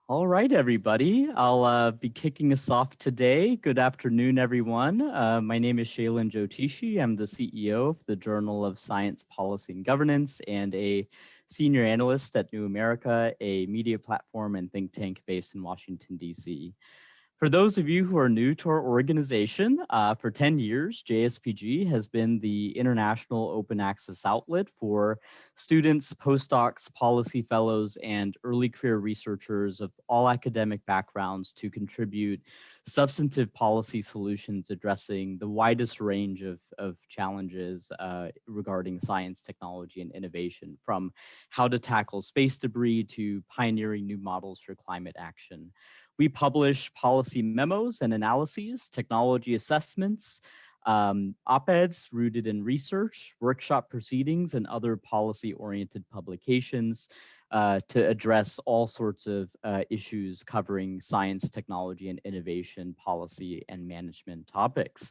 All right, everybody. I'll be kicking us off today. Good afternoon, everyone. My name is Shalin Jyotishi. I'm the CEO of the Journal of Science, Policy, and Governance and a senior analyst at New America, a media platform and think tank based in Washington, D.C. For those of you who are new to our organization, for 10 years, JSPG has been the international open access outlet for students, postdocs, policy fellows, and early career researchers of all academic backgrounds to contribute substantive policy solutions addressing the widest range of challenges regarding science, technology, and innovation, from how to tackle space debris to pioneering new models for climate action. We publish policy memos and analyses, technology assessments, op-eds rooted in research, workshop proceedings, and other policy-oriented publications to address all sorts of issues covering science, technology, and innovation, policy, and management topics.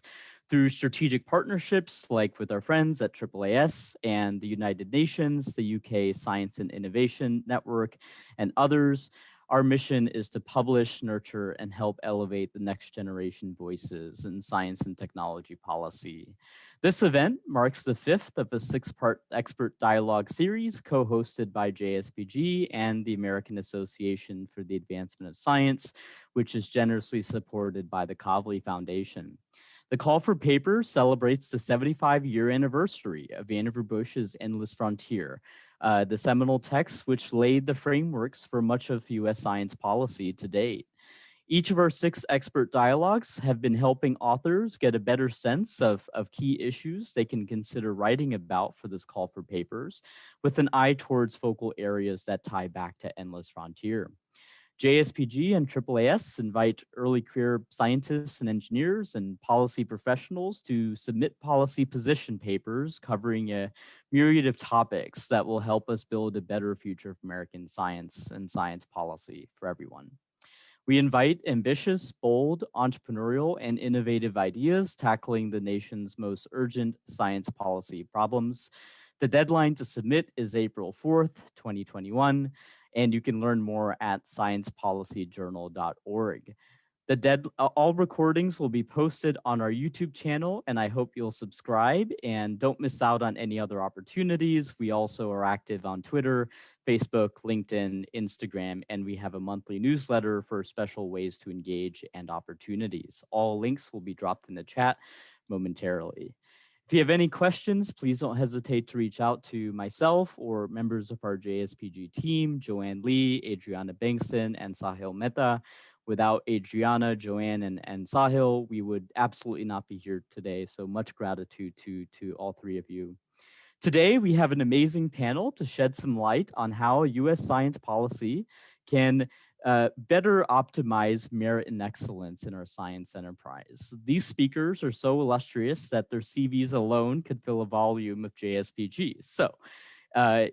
Through strategic partnerships like with our friends at AAAS and the United Nations, the UK Science and Innovation Network, and others, our mission is to publish, nurture, and help elevate the next generation voices in science and technology policy. This event marks the fifth of a six-part expert dialogue series co-hosted by JSPG and the American Association for the Advancement of Science, which is generously supported by the Kavli Foundation. The call for paper celebrates the 75-year anniversary of Vannevar Bush's Endless Frontier, the seminal text which laid the frameworks for much of U.S. science policy to date. Each of our six expert dialogues have been helping authors get a better sense of key issues they can consider writing about for this call for papers, with an eye towards focal areas that tie back to Endless Frontier. JSPG and AAAS invite early career scientists and engineers and policy professionals to submit policy position papers covering a myriad of topics that will help us build a better future of American science and science policy for everyone. We invite ambitious, bold, entrepreneurial, and innovative ideas tackling the nation's most urgent science policy problems. The deadline to submit is April 4th, 2021. And you can learn more at sciencepolicyjournal.org. All recordings will be posted on our YouTube channel, and I hope you'll subscribe and don't miss out on any other opportunities. We also are active on Twitter, Facebook, LinkedIn, Instagram, and we have a monthly newsletter for special ways to engage and opportunities. All links will be dropped in the chat momentarily. If you have any questions, please don't hesitate to reach out to myself or members of our JSPG team, Joanne Lee, Adriana Bengtson, and Sahil Mehta. Without Adriana, Joanne, and Sahil, we would absolutely not be here today. So much gratitude to all three of you. Today, we have an amazing panel to shed some light on how U.S. science policy can better optimize merit and excellence in our science enterprise. These speakers are so illustrious that their CVs alone could fill a volume of JSPG. So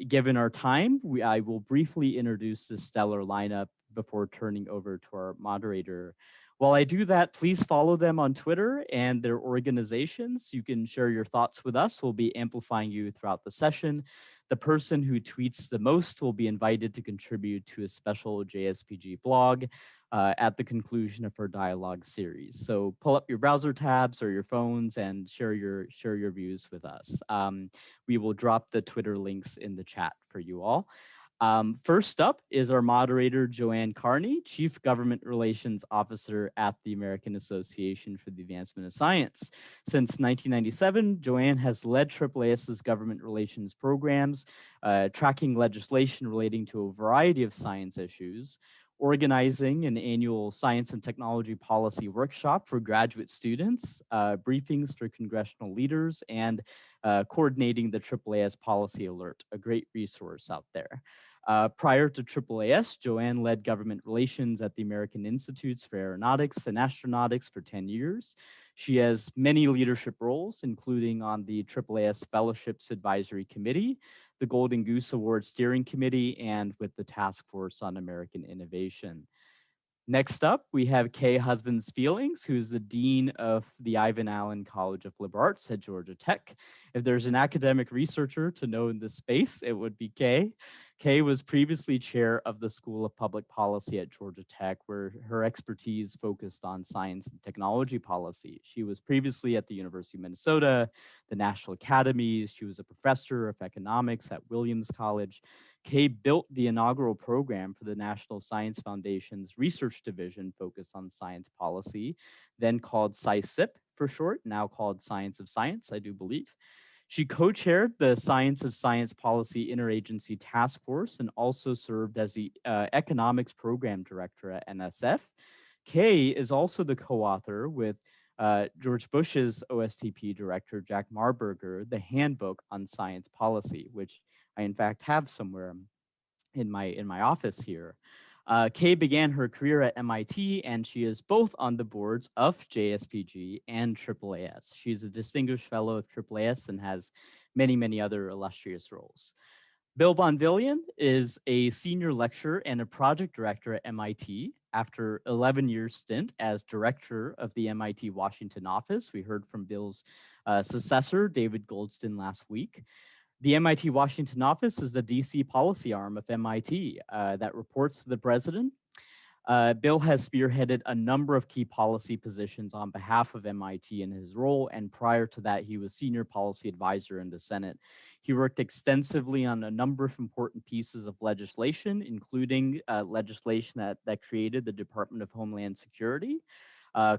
given our time, I will briefly introduce this stellar lineup before turning over to our moderator. While I do that, please follow them on Twitter and their organizations. You can share your thoughts with us. We'll be amplifying you throughout the session. The person who tweets the most will be invited to contribute to a special JSPG blog at the conclusion of our dialogue series. So pull up your browser tabs or your phones and share your views with us. We will drop the Twitter links in the chat for you all. First up is our moderator, Joanne Carney, Chief Government Relations Officer at the American Association for the Advancement of Science. Since 1997, Joanne has led AAAS's government relations programs, tracking legislation relating to a variety of science issues, organizing an annual science and technology policy workshop for graduate students, briefings for congressional leaders, and coordinating the AAAS Policy Alert, a great resource out there. Prior to AAAS, Joanne led government relations at the American Institutes for Aeronautics and Astronautics for 10 years. She has many leadership roles, including on the AAAS Fellowships Advisory Committee, the Golden Goose Award Steering Committee, and with the Task Force on American Innovation. Next up, we have Kay Husbands Feelings, who's the Dean of the Ivan Allen College of Liberal Arts at Georgia Tech. If there's an academic researcher to know in this space, it would be Kay. Kay was previously chair of the School of Public Policy at Georgia Tech, where her expertise focused on science and technology policy. She was previously at the University of Minnesota, the National Academies. She was a professor of economics at Williams College. Kay built the inaugural program for the National Science Foundation's research division focused on science policy, then called SciSip for short, now called Science of Science, I do believe. She co-chaired the Science of Science Policy Interagency Task Force and also served as the Economics Program Director at NSF. Kay is also the co-author with George Bush's OSTP director, Jack Marburger, the Handbook on Science Policy, which I in fact have somewhere in my office here. Kay began her career at MIT, and she is both on the boards of JSPG and AAAS. She's a distinguished fellow of AAAS and has many, many other illustrious roles. Bill Bonvillian is a senior lecturer and a project director at MIT. After 11-year stint as director of the MIT Washington office, we heard from Bill's successor, David Goldston, last week. The MIT Washington office is the DC policy arm of MIT that reports to the president. Bill has spearheaded a number of key policy positions on behalf of MIT in his role, and prior to that, he was senior policy advisor in the Senate. He worked extensively on a number of important pieces of legislation, including legislation that created the Department of Homeland Security,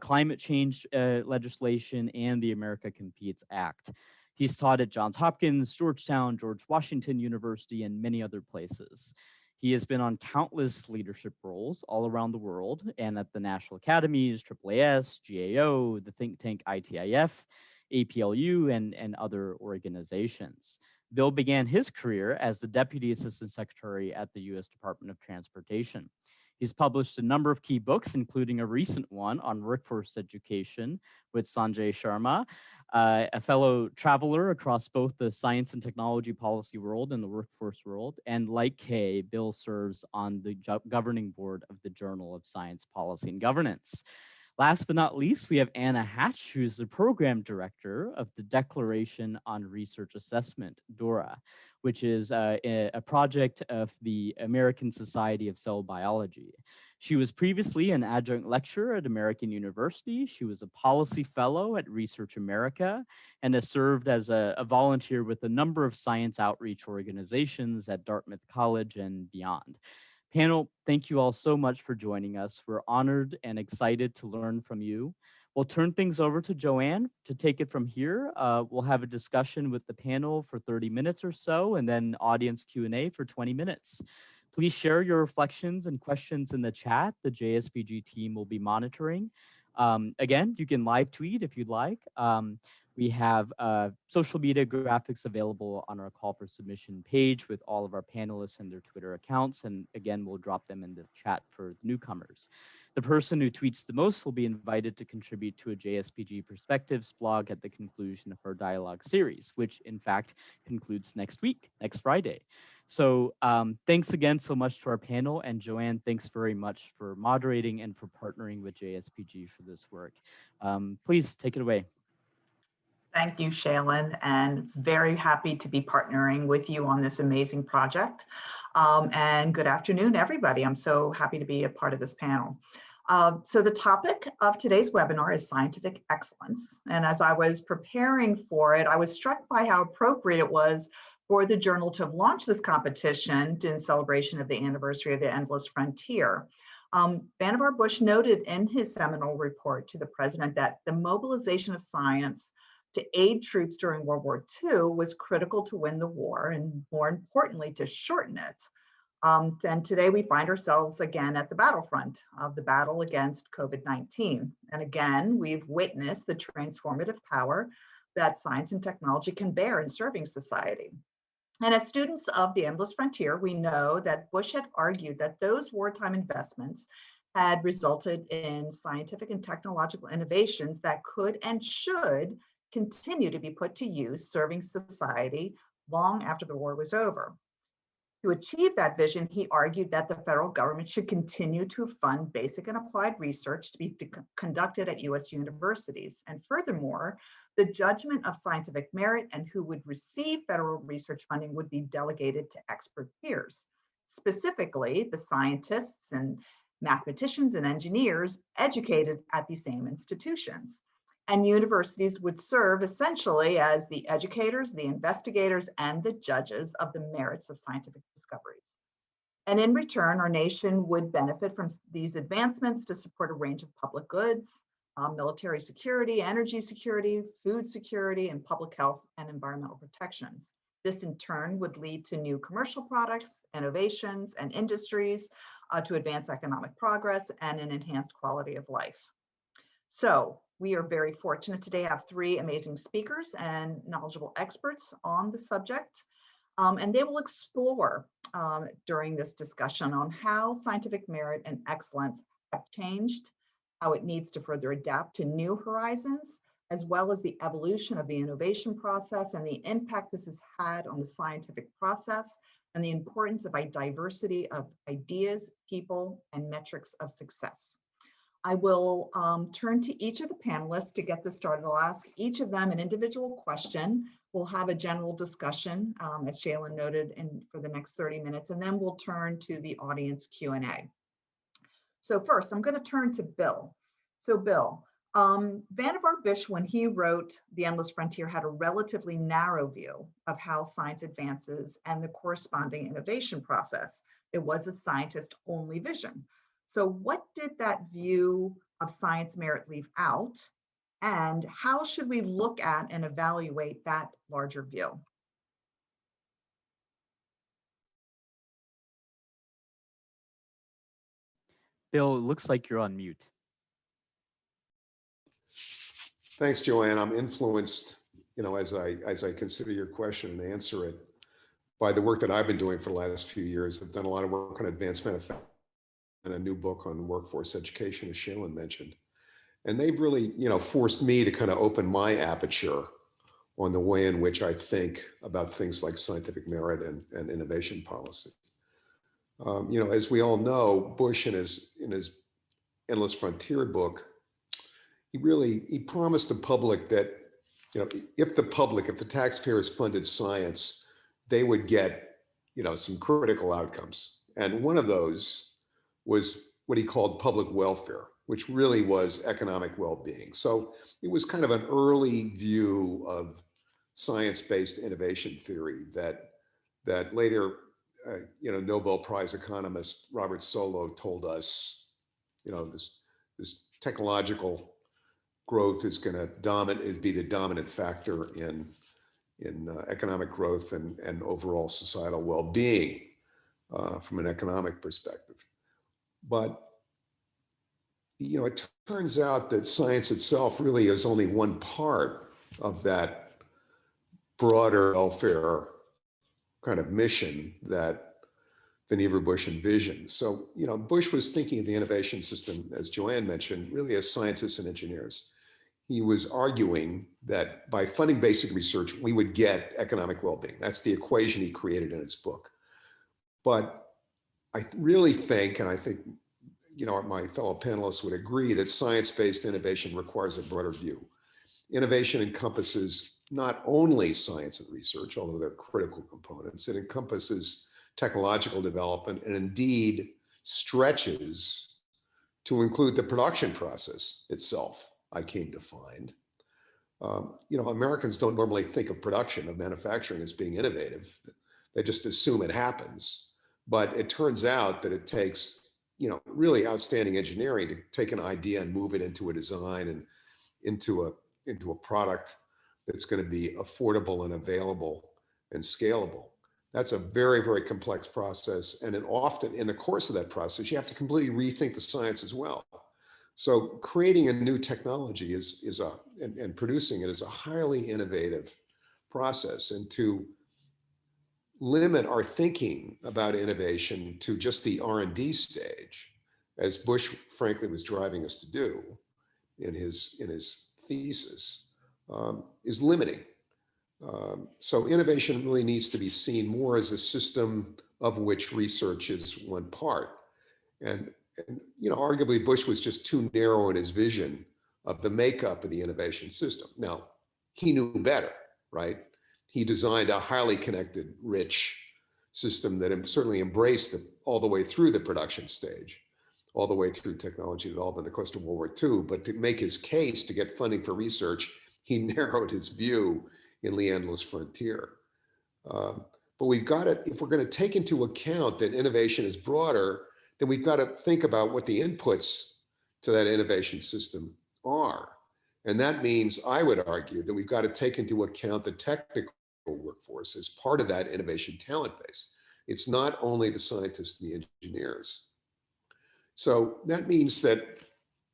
climate change legislation, and the America Competes Act. He's taught at Johns Hopkins, Georgetown, George Washington University, and many other places. He has been on countless leadership roles all around the world and at the National Academies, AAAS, GAO, the think tank ITIF, APLU, and other organizations. Bill began his career as the Deputy Assistant Secretary at the U.S. Department of Transportation. He's published a number of key books, including a recent one on workforce education with Sanjay Sharma, a fellow traveler across both the science and technology policy world and the workforce world. And like Kay, Bill serves on the governing board of the Journal of Science Policy and Governance. Last but not least, we have Anna Hatch, who's the program director of the Declaration on Research Assessment, DORA, which is a project of the American Society of Cell Biology. She was previously an adjunct lecturer at American University. She was a policy fellow at Research America and has served as a volunteer with a number of science outreach organizations at Dartmouth College and beyond. Panel, thank you all so much for joining us. We're honored and excited to learn from you. We'll turn things over to Joanne to take it from here. We'll have a discussion with the panel for 30 minutes or so, and then audience Q&A for 20 minutes. Please share your reflections and questions in the chat. The JSPG team will be monitoring. Again, you can live tweet if you'd like. We have social media graphics available on our call for submission page with all of our panelists and their Twitter accounts. And again, we'll drop them in the chat for newcomers. The person who tweets the most will be invited to contribute to a JSPG Perspectives blog at the conclusion of our dialogue series, which in fact concludes next week, next Friday. So thanks again so much to our panel, and Joanne, thanks very much for moderating and for partnering with JSPG for this work. Please take it away. Thank you, Shalin, and very happy to be partnering with you on this amazing project. And good afternoon, everybody. I'm so happy to be a part of this panel. So the topic of today's webinar is scientific excellence. And as I was preparing for it, I was struck by how appropriate it was for the journal to have launched this competition in celebration of the anniversary of the Endless Frontier. Vannevar Bush noted in his seminal report to the president that the mobilization of science to aid troops during World War II was critical to win the war and, more importantly, to shorten it. And today we find ourselves again at the battlefront of the battle against COVID-19. And again, we've witnessed the transformative power that science and technology can bear in serving society. And as students of the Endless Frontier, we know that Bush had argued that those wartime investments had resulted in scientific and technological innovations that could and should continue to be put to use serving society long after the war was over. To achieve that vision, he argued that the federal government should continue to fund basic and applied research to be conducted at US universities. And furthermore, the judgment of scientific merit and who would receive federal research funding would be delegated to expert peers, specifically the scientists and mathematicians and engineers educated at the same institutions. And universities would serve essentially as the educators, the investigators, and the judges of the merits of scientific discoveries. And in return, our nation would benefit from these advancements to support a range of public goods, military security, energy security, food security, and public health and environmental protections. This in turn would lead to new commercial products, innovations, and industries to advance economic progress and an enhanced quality of life. So we are very fortunate today to have three amazing speakers and knowledgeable experts on the subject. And they will explore during this discussion on how scientific merit and excellence have changed, how it needs to further adapt to new horizons, as well as the evolution of the innovation process and the impact this has had on the scientific process and the importance of a diversity of ideas, people, and metrics of success. I will turn to each of the panelists to get this started. I'll ask each of them an individual question. We'll have a general discussion, as Shalin noted, for the next 30 minutes, and then we'll turn to the audience Q&A. So first, I'm going to turn to Bill. So Bill, Vannevar Bush, when he wrote The Endless Frontier, had a relatively narrow view of how science advances and the corresponding innovation process. It was a scientist-only vision. So what did that view of science merit leave out? And how should we look at and evaluate that larger view? Bill, it looks like you're on mute. Thanks, Joanne. I'm influenced, as I consider your question and answer it, by the work that I've been doing for the last few years. I've done a lot of work on advanced manufacturing and a new book on workforce education, as Shalin mentioned. And they've really, forced me to kind of open my aperture on the way in which I think about things like scientific merit and innovation policy. As we all know, Bush in his Endless Frontier book, he promised the public that, if the taxpayers funded science, they would get, some critical outcomes. And one of those was what he called public welfare, which really was economic well-being. So it was kind of an early view of science-based innovation theory that later, Nobel Prize economist Robert Solow told us, this technological growth is going to be the dominant factor in economic growth and overall societal well-being from an economic perspective. But, it turns out that science itself really is only one part of that broader welfare kind of mission that Vannevar Bush envisioned. So, Bush was thinking of the innovation system, as Joanne mentioned, really as scientists and engineers. He was arguing that by funding basic research, we would get economic well-being. That's the equation he created in his book. But I really think, and I think, my fellow panelists would agree, that science-based innovation requires a broader view. Innovation encompasses not only science and research, although they're critical components, it encompasses technological development and indeed stretches to include the production process itself, I came to find. Americans don't normally think of production, of manufacturing, as being innovative. They just assume it happens. But it turns out that it takes, really outstanding engineering to take an idea and move it into a design and into a product that's going to be affordable and available and scalable. That's a very, very complex process. And then often in the course of that process, you have to completely rethink the science as well. So creating a new technology and producing it is a highly innovative process. And to limit our thinking about innovation to just the R&D stage, as Bush frankly was driving us to do in his thesis, is limiting. So innovation really needs to be seen more as a system of which research is one part. And arguably Bush was just too narrow in his vision of the makeup of the innovation system. Now, he knew better, right? He designed a highly connected, rich system that certainly embraced all the way through the production stage, all the way through technology development, the course of World War II. But to make his case to get funding for research, he narrowed his view in the Endless Frontier. But we've got to, if we're going to take into account that innovation is broader, then we've got to think about what the inputs to that innovation system are. And that means, I would argue, that we've got to take into account the technical workforce as part of that innovation talent base. It's not only the scientists and the engineers. So that means that,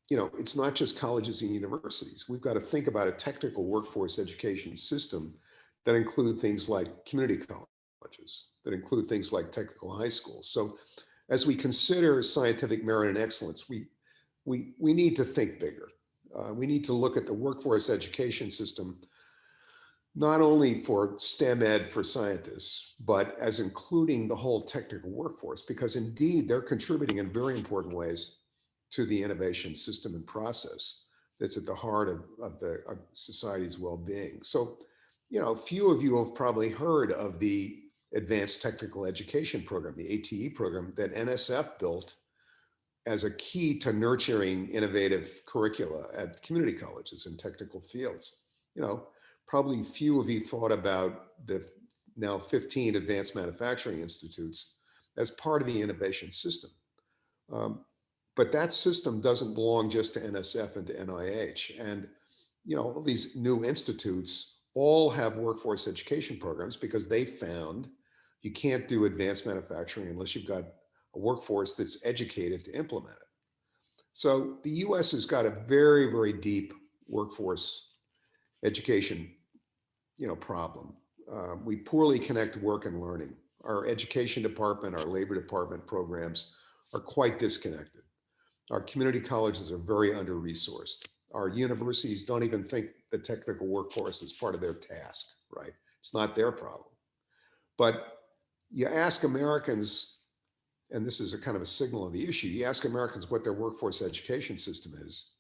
it's not just colleges and universities. We've got to think about a technical workforce education system that include things like community colleges, that include things like technical high schools. So as we consider scientific merit and excellence, we need to think bigger. We need to look at the workforce education system, not only for STEM ed for scientists, but as including the whole technical workforce, because indeed they're contributing in very important ways to the innovation system and process that's at the heart of society's well-being. So, few of you have probably heard of the Advanced Technical Education Program, the ATE program that NSF built as a key to nurturing innovative curricula at community colleges and technical fields. Probably few of you thought about the now 15 advanced manufacturing institutes as part of the innovation system. But that system doesn't belong just to NSF and to NIH. And, all these new institutes all have workforce education programs because they found you can't do advanced manufacturing unless you've got a workforce that's educated to implement it. So the US has got a very, very deep workforce education, problem. We poorly connect work and learning. Our education department, our labor department programs are quite disconnected. Our community colleges are very under-resourced. Our universities don't even think the technical workforce is part of their task, right? It's not their problem. But you ask Americans, and this is a kind of a signal of the issue, you ask Americans what their workforce education system is,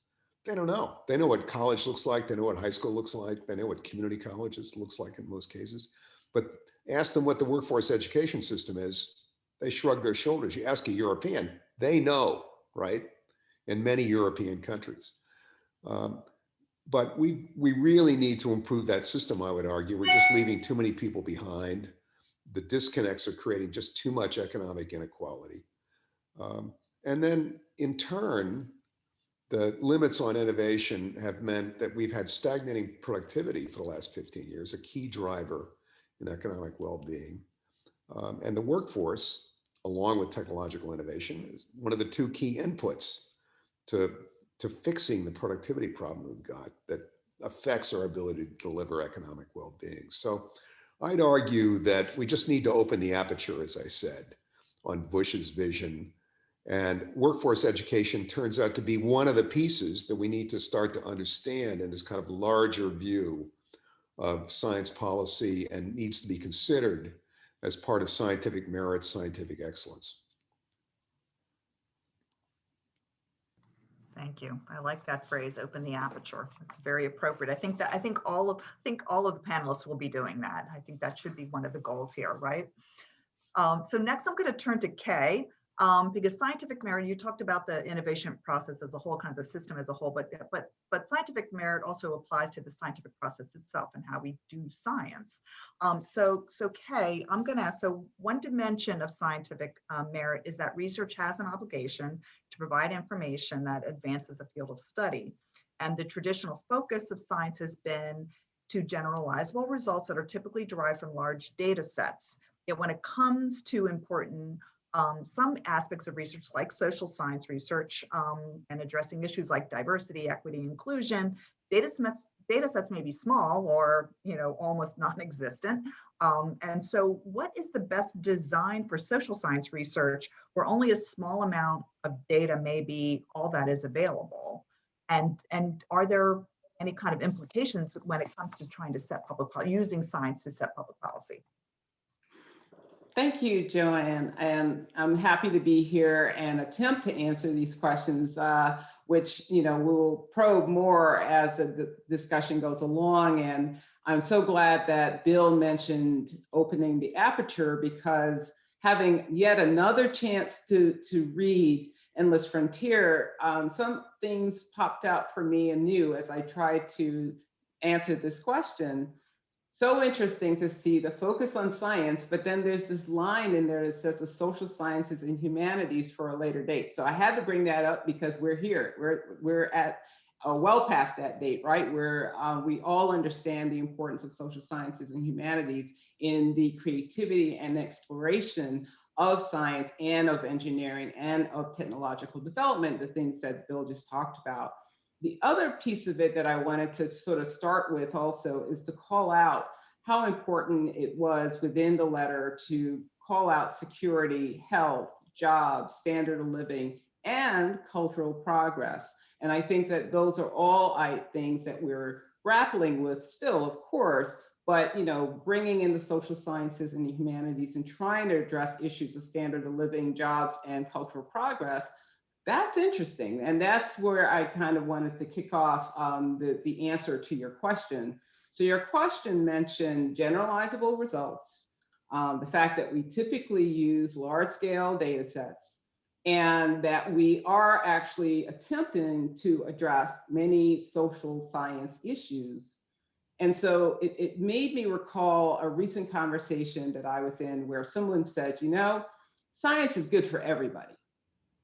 they don't know. They know what college looks like, they know what high school looks like, they know what community colleges looks like in most cases. But ask them what the workforce education system is, they shrug their shoulders. You ask a European, they know, right? In many European countries. But we really need to improve that system, I would argue. We're just leaving too many people behind. The disconnects are creating just too much economic inequality. And then in turn, the limits on innovation have meant that we've had stagnating productivity for the last 15 years, a key driver in economic well-being. And the workforce, along with technological innovation, is one of the two key inputs to fixing the productivity problem we've got that affects our ability to deliver economic well-being. So I'd argue that we just need to open the aperture, as I said, on Bush's vision. And workforce education turns out to be one of the pieces that we need to start to understand in this kind of larger view of science policy and needs to be considered as part of scientific merit, scientific excellence. Thank you. I like that phrase, open the aperture. It's very appropriate. I think all of the panelists will be doing that. I think that should be one of the goals here, right? So next I'm going to turn to Kay, because scientific merit, you talked about the innovation process as a whole, kind of the system as a whole, but scientific merit also applies to the scientific process itself and how we do science. So Kay, I'm going to ask, so one dimension of scientific merit is that research has an obligation to provide information that advances the field of study. And the traditional focus of science has been to generalizable results that are typically derived from large data sets. Yet when it comes to important some aspects of research like social science research and addressing issues like diversity, equity, inclusion, data sets may be small or almost non-existent. And so what is the best design for social science research where only a small amount of data may be all that is available? And are there any kind of implications when it comes to trying to set public policy, using science to set public policy? Thank you, Joanne. And I'm happy to be here and attempt to answer these questions, which we'll probe more as the discussion goes along. And I'm so glad that Bill mentioned opening the aperture, because having yet another chance to read Endless Frontier, some things popped out for me anew as I tried to answer this question. So interesting to see the focus on science, but then there's this line in there that says the social sciences and humanities for a later date. So I had to bring that up because we're here. We're at well past that date, right? Where we all understand the importance of social sciences and humanities in the creativity and exploration of science and of engineering and of technological development, the things that Bill just talked about. The other piece of it that I wanted to sort of start with also is to call out how important it was within the letter to call out security, health, jobs, standard of living, and cultural progress. And I think that those are all things that we're grappling with still, of course, but bringing in the social sciences and the humanities and trying to address issues of standard of living, jobs, and cultural progress. That's interesting. And that's where I kind of wanted to kick off the answer to your question. So your question mentioned generalizable results, the fact that we typically use large scale data sets, and that we are actually attempting to address many social science issues. And so it made me recall a recent conversation that I was in where someone said, science is good for everybody.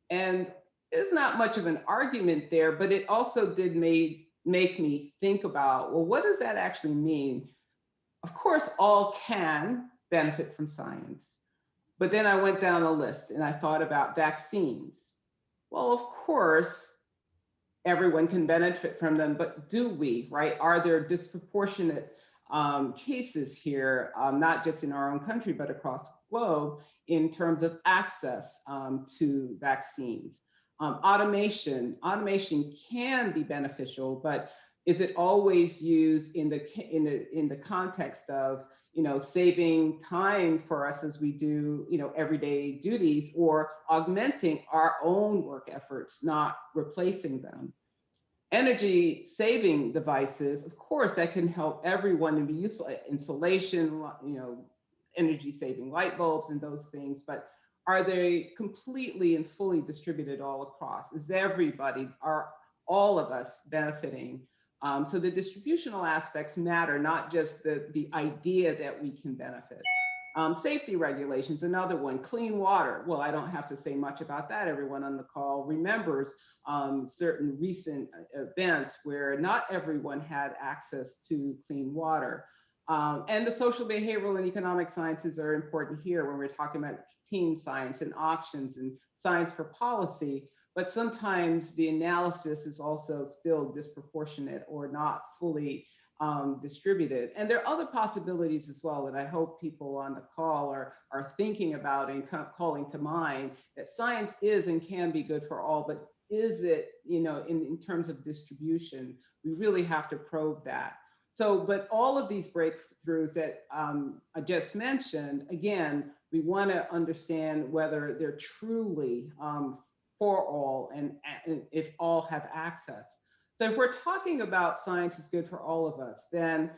And there's not much of an argument there, but it also did make me think about, well, what does that actually mean? Of course, all can benefit from science. But then I went down a list and I thought about vaccines. Well, of course, everyone can benefit from them, but do we, right? Are there disproportionate cases here, not just in our own country, but across the globe in terms of access to vaccines? Automation can be beneficial, but is it always used in the context of saving time for us as we do everyday duties, or augmenting our own work efforts, not replacing them? Energy saving devices, of course, that can help everyone and be useful. Insulation, energy saving light bulbs and those things, but are they completely and fully distributed all across? Is everybody, are all of us benefiting? So the distributional aspects matter, not just the idea that we can benefit. Safety regulations, another one. Clean water. Well, I don't have to say much about that. Everyone on the call remembers certain recent events where not everyone had access to clean water. And the social, behavioral, and economic sciences are important here when we're talking about team science and auctions and science for policy. But sometimes the analysis is also still disproportionate or not fully distributed. And there are other possibilities as well that I hope people on the call are thinking about and calling to mind, that science is and can be good for all, but is it, in terms of distribution, we really have to probe that. So, but all of these breakthroughs that I just mentioned, again, we want to understand whether they're truly for all and if all have access. So if we're talking about science is good for all of us, then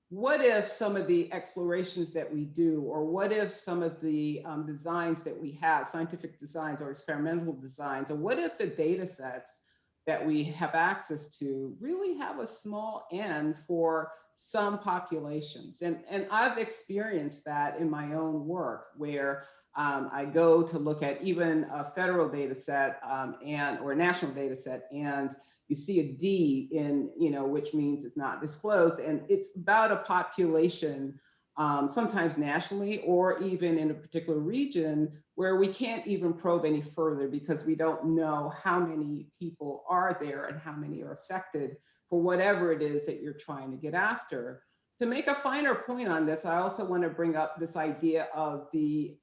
what if some of the explorations that we do, or what if some of the designs that we have, scientific designs or experimental designs, or what if the data sets that we have access to really have a small n for some populations? And I've experienced that in my own work, where I go to look at even a federal data set or a national data set, and you see a D in, which means it's not disclosed. And it's about a population, sometimes nationally or even in a particular region, where we can't even probe any further because we don't know how many people are there and how many are affected for whatever it is that you're trying to get after. To make a finer point on this, I also want to bring up this idea of the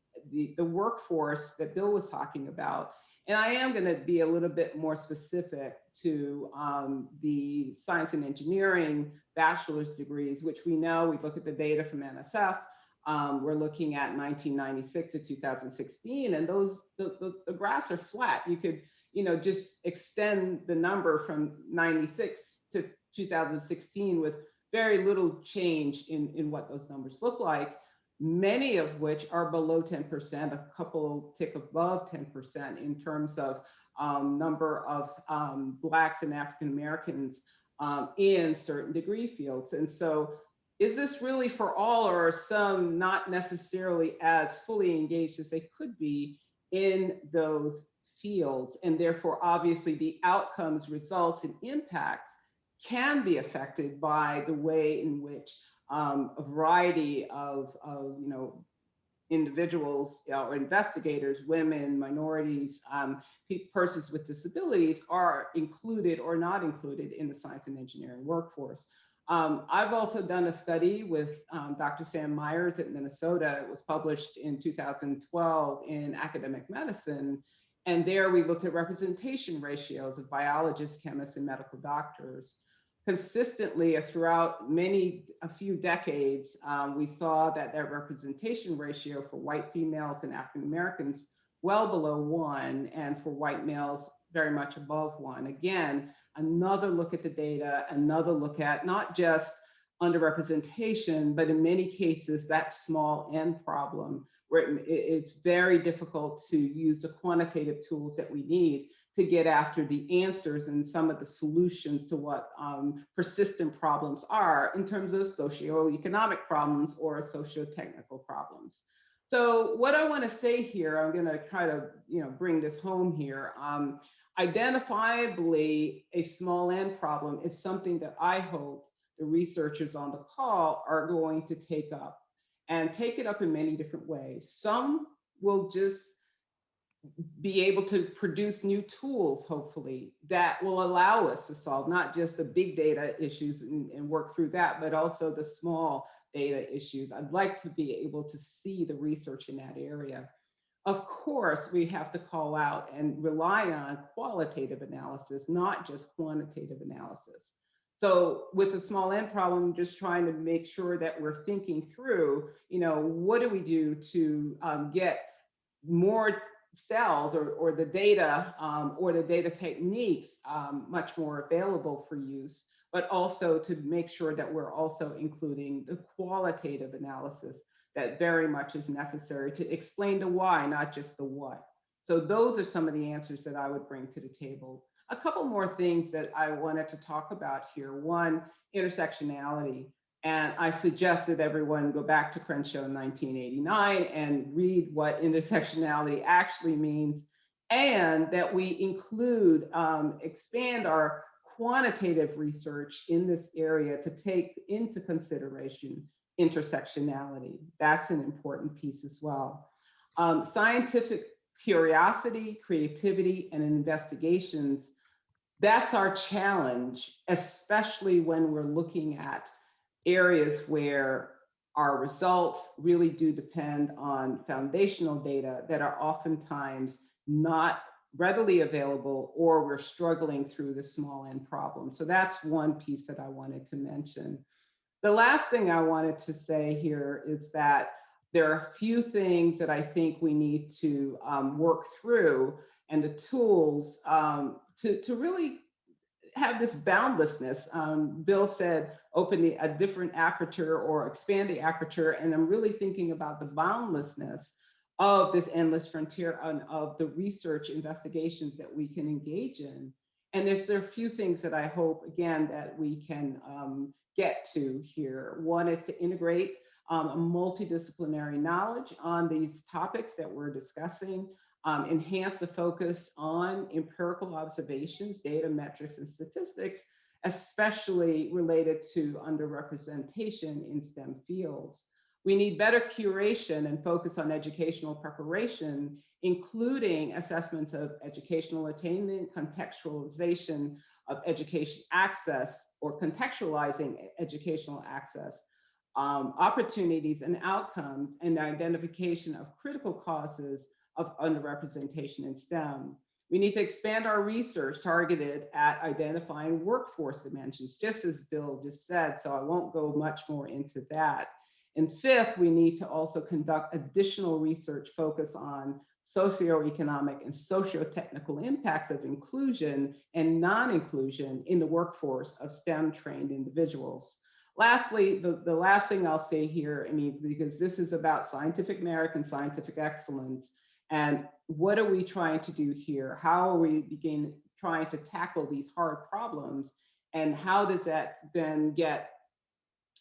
workforce that Bill was talking about. And I am going to be a little bit more specific to the science and engineering bachelor's degrees, which we know, we look at the data from NSF, We're looking at 1996 to 2016, and the graphs are flat. You could, just extend the number from 96 to 2016 with very little change in what those numbers look like, many of which are below 10%, a couple tick above 10% in terms of number of Blacks and African Americans in certain degree fields. And so is this really for all, or are some not necessarily as fully engaged as they could be in those fields? And therefore, obviously, the outcomes, results, and impacts can be affected by the way in which a variety of individuals or investigators, women, minorities, persons with disabilities are included or not included in the science and engineering workforce. I've also done a study with Dr. Sam Myers at Minnesota. It was published in 2012 in Academic Medicine. And there we looked at representation ratios of biologists, chemists, and medical doctors. Consistently throughout a few decades, we saw that representation ratio for white females and African Americans well below 1, and for white males very much above 1. Again, another look at the data, another look at not just underrepresentation, but in many cases that small n problem, where it's very difficult to use the quantitative tools that we need to get after the answers and some of the solutions to what persistent problems are in terms of socioeconomic problems or socio-technical problems. So what I want to say here, I'm going to try to bring this home here. Identifiably, a small n problem is something that I hope the researchers on the call are going to take up, and take it up in many different ways. Some will just be able to produce new tools, hopefully, that will allow us to solve not just the big data issues and work through that, but also the small data issues. I'd like to be able to see the research in that area. Of course, we have to call out and rely on qualitative analysis, not just quantitative analysis. So with the small n problem, just trying to make sure that we're thinking through, what do we do to get more cells or the data or the data techniques much more available for use, but also to make sure that we're also including the qualitative analysis that very much is necessary to explain the why, not just the what. So those are some of the answers that I would bring to the table. A couple more things that I wanted to talk about here. One, intersectionality. And I suggested everyone go back to Crenshaw in 1989 and read what intersectionality actually means, and that we include, expand our quantitative research in this area to take into consideration intersectionality. That's an important piece as well. Scientific curiosity, creativity, and investigations, that's our challenge, especially when we're looking at areas where our results really do depend on foundational data that are oftentimes not readily available, or we're struggling through the small n problem. So that's one piece that I wanted to mention. The last thing I wanted to say here is that there are a few things that I think we need to work through, and the tools to really have this boundlessness. Bill said, open a different aperture or expand the aperture. And I'm really thinking about the boundlessness of this endless frontier of the research investigations that we can engage in. And there are a few things that I hope, again, that we can get to here. One is to integrate a multidisciplinary knowledge on these topics that we're discussing. Enhance the focus on empirical observations, data, metrics, and statistics, especially related to underrepresentation in STEM fields. We need better curation and focus on educational preparation, including assessments of educational attainment, contextualization of education access, or contextualizing educational access, opportunities and outcomes, and the identification of critical causes of underrepresentation in STEM. We need to expand our research targeted at identifying workforce dimensions, just as Bill just said, so I won't go much more into that. And fifth, we need to also conduct additional research focused on socioeconomic and socio-technical impacts of inclusion and non-inclusion in the workforce of STEM-trained individuals. Lastly, the last thing I'll say here, I mean, because this is about scientific merit and scientific excellence, and what are we trying to do here? How are we trying to tackle these hard problems? And how does that then get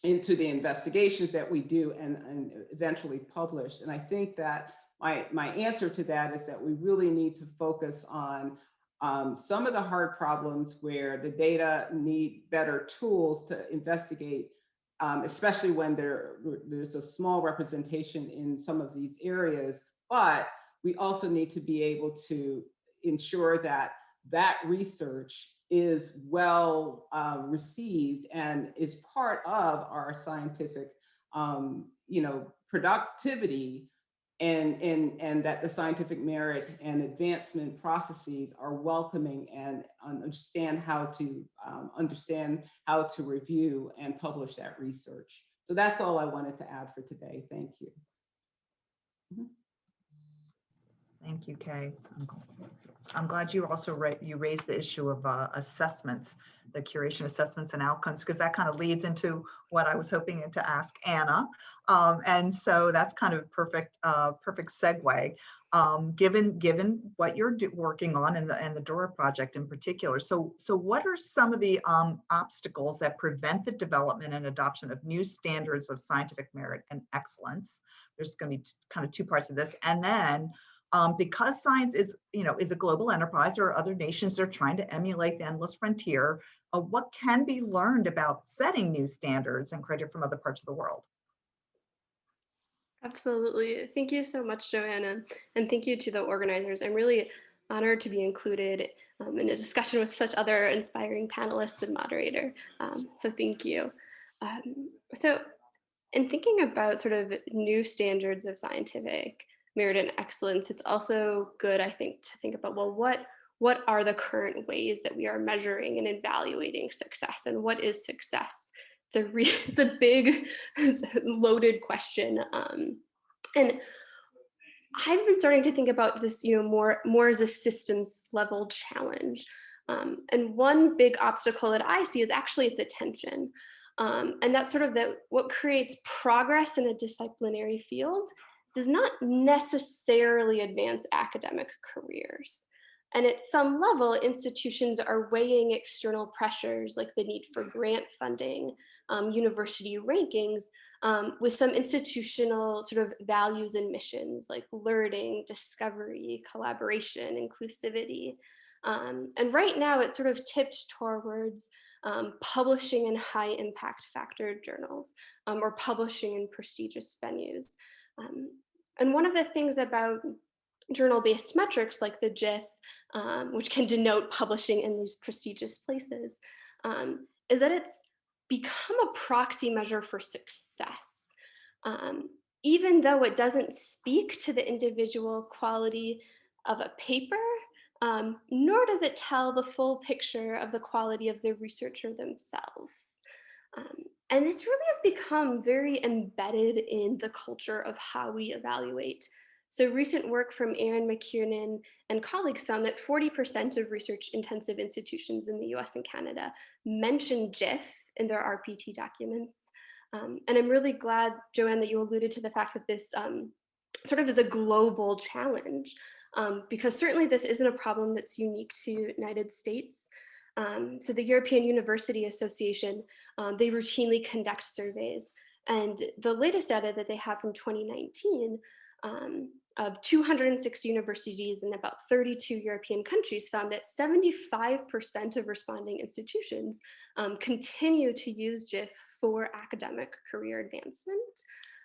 into the investigations that we do and eventually published? And I think that my answer to that is that we really need to focus on some of the hard problems where the data need better tools to investigate, especially when there's a small representation in some of these areas. But we also need to be able to ensure that that research is well received and is part of our scientific, productivity, and that the scientific merit and advancement processes are welcoming and understand how to review and publish that research. So that's all I wanted to add for today. Thank you. Thank you, Kay. I'm glad you also raised the issue of assessments, the curation assessments and outcomes, because that kind of leads into what I was hoping to ask Anna. And so that's kind of perfect segue, given what you're working on and the DORA project in particular. So what are some of the obstacles that prevent the development and adoption of new standards of scientific merit and excellence? There's going to be kind of two parts of this, and then because science is a global enterprise, or other nations are trying to emulate the endless frontier, what can be learned about setting new standards and criteria from other parts of the world? Absolutely. Thank you so much, Joanne, and thank you to the organizers. I'm really honored to be included in a discussion with such other inspiring panelists and moderator. So thank you. So in thinking about sort of new standards of scientific merit and excellence, it's also good, I think, to think about, well, what are the current ways that we are measuring and evaluating success, and what is success? It's a big, loaded question, and I've been starting to think about this, more as a systems level challenge. And one big obstacle that I see is actually its attention, and that's sort of what creates progress in a disciplinary field does not necessarily advance academic careers. And at some level, institutions are weighing external pressures like the need for grant funding, university rankings, with some institutional sort of values and missions like learning, discovery, collaboration, inclusivity. And right now it's sort of tipped towards publishing in high impact factor journals, or publishing in prestigious venues. And one of the things about journal-based metrics like the JIF, which can denote publishing in these prestigious places, is that it's become a proxy measure for success. Even though it doesn't speak to the individual quality of a paper, nor does it tell the full picture of the quality of the researcher themselves. And this really has become very embedded in the culture of how we evaluate. So recent work from Aaron McKiernan and colleagues found that 40% of research-intensive institutions in the US and Canada mention JIF in their RPT documents. And I'm really glad, Joanne, that you alluded to the fact that this sort of is a global challenge, because certainly this isn't a problem that's unique to the United States. So the European University Association, they routinely conduct surveys, and the latest data that they have from 2019 of 206 universities in about 32 European countries found that 75% of responding institutions continue to use JIF for academic career advancement.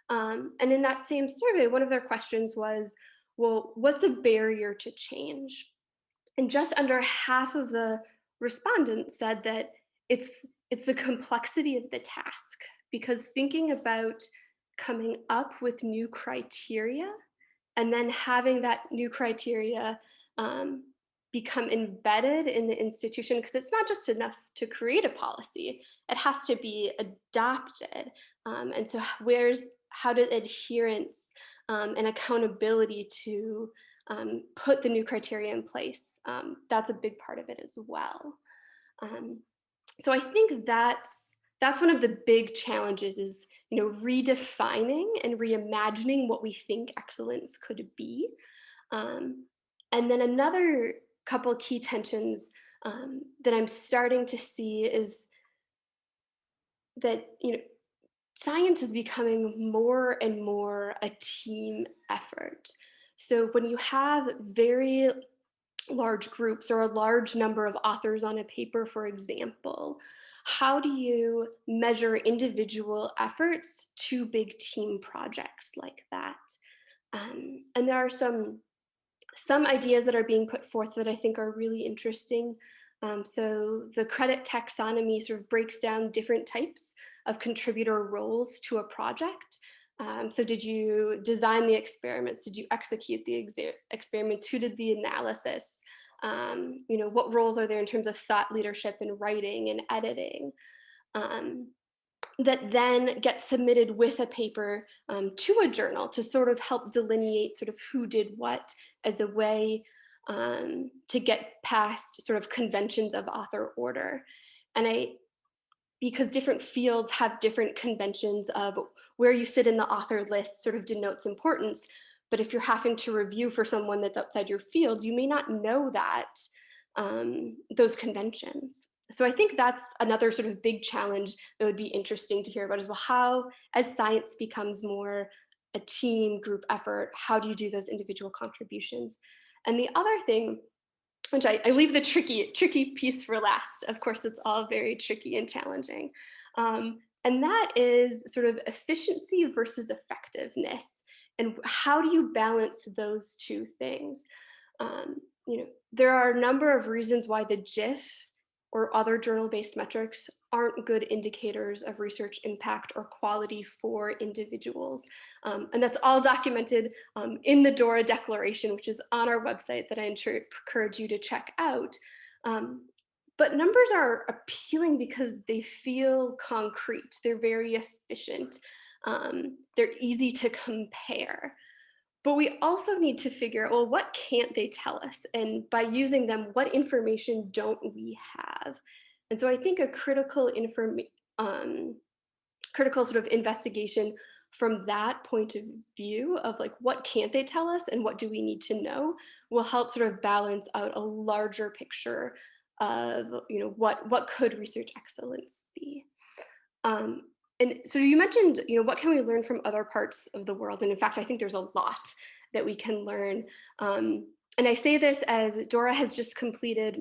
And in that same survey, one of their questions was, well, what's a barrier to change? And just under half of the respondents said that it's the complexity of the task, because thinking about coming up with new criteria and then having that new criteria become embedded in the institution, because it's not just enough to create a policy, it has to be adopted. And so where's how did adherence and accountability to put the new criteria in place? That's a big part of it as well. So I think that's one of the big challenges is, redefining and reimagining what we think excellence could be. And then another couple of key tensions that I'm starting to see is that, science is becoming more and more a team effort. So when you have very large groups or a large number of authors on a paper, for example, how do you measure individual efforts to big team projects like that? And there are some ideas that are being put forth that I think are really interesting. So the credit taxonomy sort of breaks down different types of contributor roles to a project. So did you design the experiments? Did you execute the experiments? Who did the analysis? What roles are there in terms of thought leadership and writing and editing? That then get submitted with a paper to a journal to sort of help delineate sort of who did what as a way to get past sort of conventions of author order. And because different fields have different conventions of where you sit in the author list sort of denotes importance. But if you're having to review for someone that's outside your field, you may not know that, those conventions. So I think that's another sort of big challenge that would be interesting to hear about as well. How, as science becomes more a team group effort, how do you do those individual contributions? And the other thing, which I leave the tricky piece for last. Of course, it's all very tricky and challenging. And that is sort of efficiency versus effectiveness. And how do you balance those two things? There are a number of reasons why the JIF or other journal-based metrics aren't good indicators of research impact or quality for individuals. And that's all documented in the DORA Declaration, which is on our website that I encourage you to check out. But numbers are appealing because they feel concrete. They're very efficient. They're easy to compare. But we also need to figure out, well, what can't they tell us? And by using them, what information don't we have? And so I think a critical sort of investigation from that point of view of like, what can't they tell us and what do we need to know will help sort of balance out a larger picture of, what could research excellence be? And so you mentioned, what can we learn from other parts of the world? And in fact, I think there's a lot that we can learn. And I say this as DORA has just completed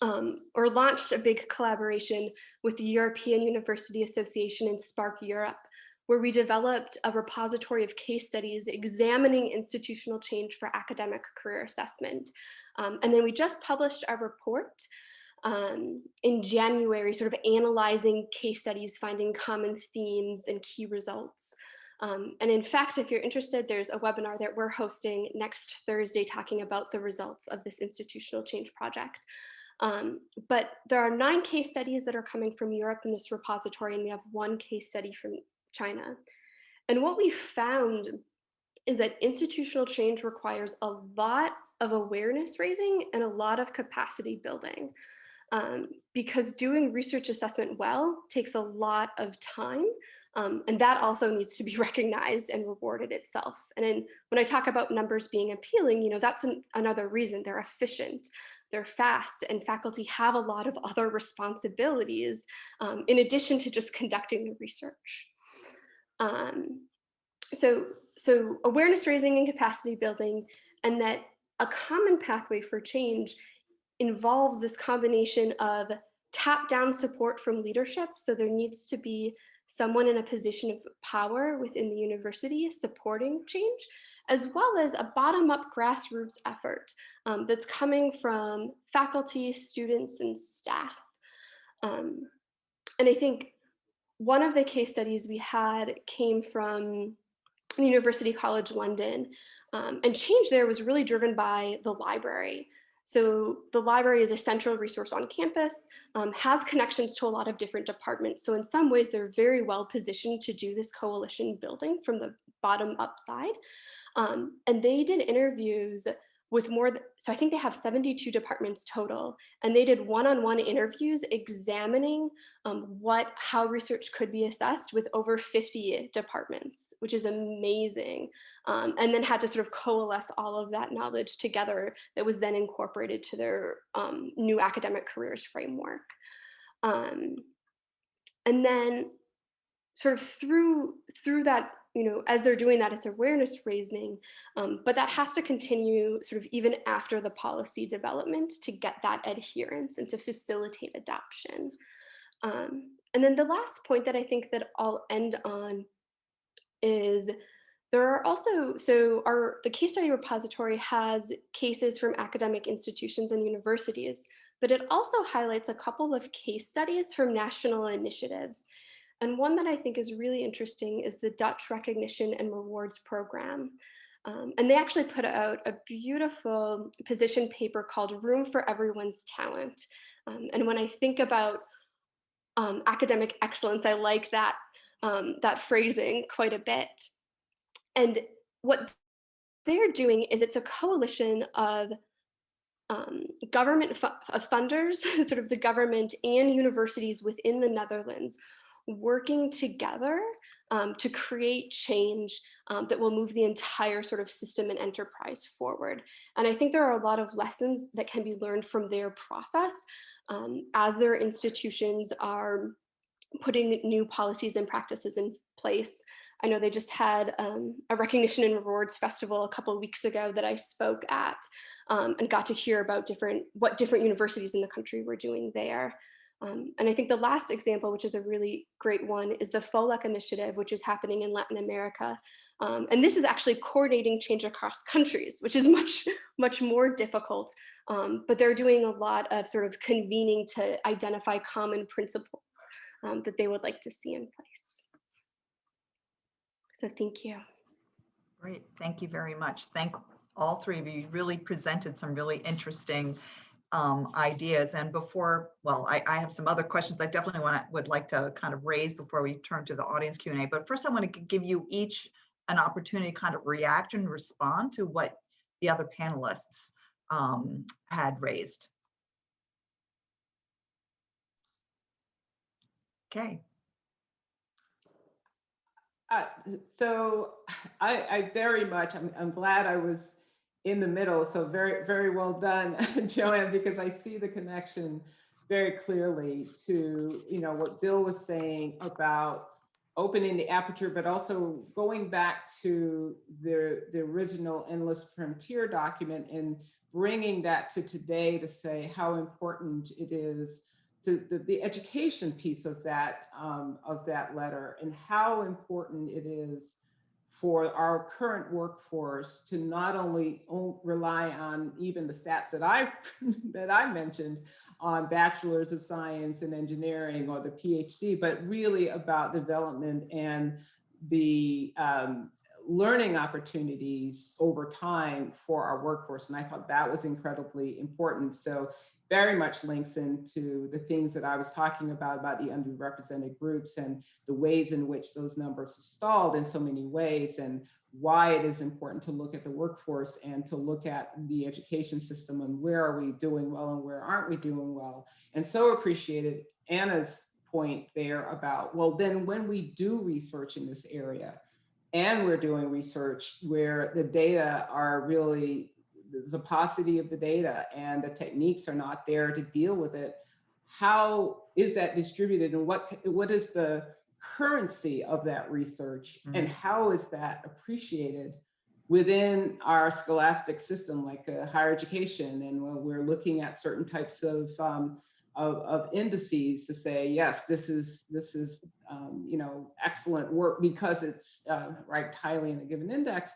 or launched a big collaboration with the European University Association and Spark Europe, where we developed a repository of case studies examining institutional change for academic career assessment. And then we just published our report in January, sort of analyzing case studies, finding common themes and key results. And in fact, if you're interested, there's a webinar that we're hosting next Thursday talking about the results of this institutional change project. But there are 9 case studies that are coming from Europe in this repository, and we have 1 case study from China. And what we found is that institutional change requires a lot of awareness raising and a lot of capacity building. Because doing research assessment well takes a lot of time, and that also needs to be recognized and rewarded itself. And then when I talk about numbers being appealing, that's another reason. They're efficient, they're fast, and faculty have a lot of other responsibilities in addition to just conducting the research. So awareness raising and capacity building, and that a common pathway for change involves this combination of top-down support from leadership. So there needs to be someone in a position of power within the university supporting change, as well as a bottom-up grassroots effort that's coming from faculty, students, and staff. And I think one of the case studies we had came from the University College London, and change there was really driven by the library. So the library is a central resource on campus, has connections to a lot of different departments. So in some ways, they're very well positioned to do this coalition building from the bottom up side. And they did interviews with so I think they have 72 departments total, and they did one-on-one interviews examining how research could be assessed with over 50 departments, which is amazing. And then had to sort of coalesce all of that knowledge together that was then incorporated to their new academic careers framework. And then sort of through that, as they're doing that, it's awareness raising, but that has to continue sort of even after the policy development to get that adherence and to facilitate adoption. And then the last point that I think that I'll end on is there are also, the case study repository has cases from academic institutions and universities, but it also highlights a couple of case studies from national initiatives. And one that I think is really interesting is the Dutch Recognition and Rewards Program. And they actually put out a beautiful position paper called Room for Everyone's Talent. And when I think about academic excellence, I like that, that phrasing quite a bit. And what they're doing is it's a coalition of government funders, sort of the government and universities within the Netherlands, working together to create change that will move the entire sort of system and enterprise forward. And I think there are a lot of lessons that can be learned from their process as their institutions are putting new policies and practices in place. I know they just had a recognition and rewards festival a couple of weeks ago that I spoke at and got to hear about what different universities in the country were doing there. And I think the last example, which is a really great one, is the FOLEC initiative, which is happening in Latin America. And this is actually coordinating change across countries, which is much more difficult. But they're doing a lot of sort of convening to identify common principles that they would like to see in place. So thank you. Great, thank you very much. Thank all three of you. You really presented some really interesting ideas. And before, well, I have some other questions I definitely would like to kind of raise before we turn to the audience Q&A. But first I want to give you each an opportunity to kind of react and respond to what the other panelists had raised. Okay. So I very much, I'm glad I was in the middle. So very, very well done, Joanne, because I see the connection very clearly to, what Bill was saying about opening the aperture, but also going back to the original Endless Frontier document and bringing that to today to say how important it is to the education piece of that letter, and how important it is for our current workforce to not only rely on even the stats that I mentioned on bachelors of science and engineering or the PhD, but really about development and the learning opportunities over time for our workforce. And I thought that was incredibly important. So very much links into the things that I was talking about the underrepresented groups and the ways in which those numbers have stalled in so many ways, and why it is important to look at the workforce and to look at the education system and where are we doing well and where aren't we doing well. And so appreciated Anna's point there about, well, then when we do research in this area, and we're doing research where the data are really, the paucity of the data and the techniques are not there to deal with it, how is that distributed, and what is the currency of that research, and how is that appreciated within our scholastic system, like higher education? And when we're looking at certain types of indices to say, yes, this is excellent work because it's ranked highly in a given index.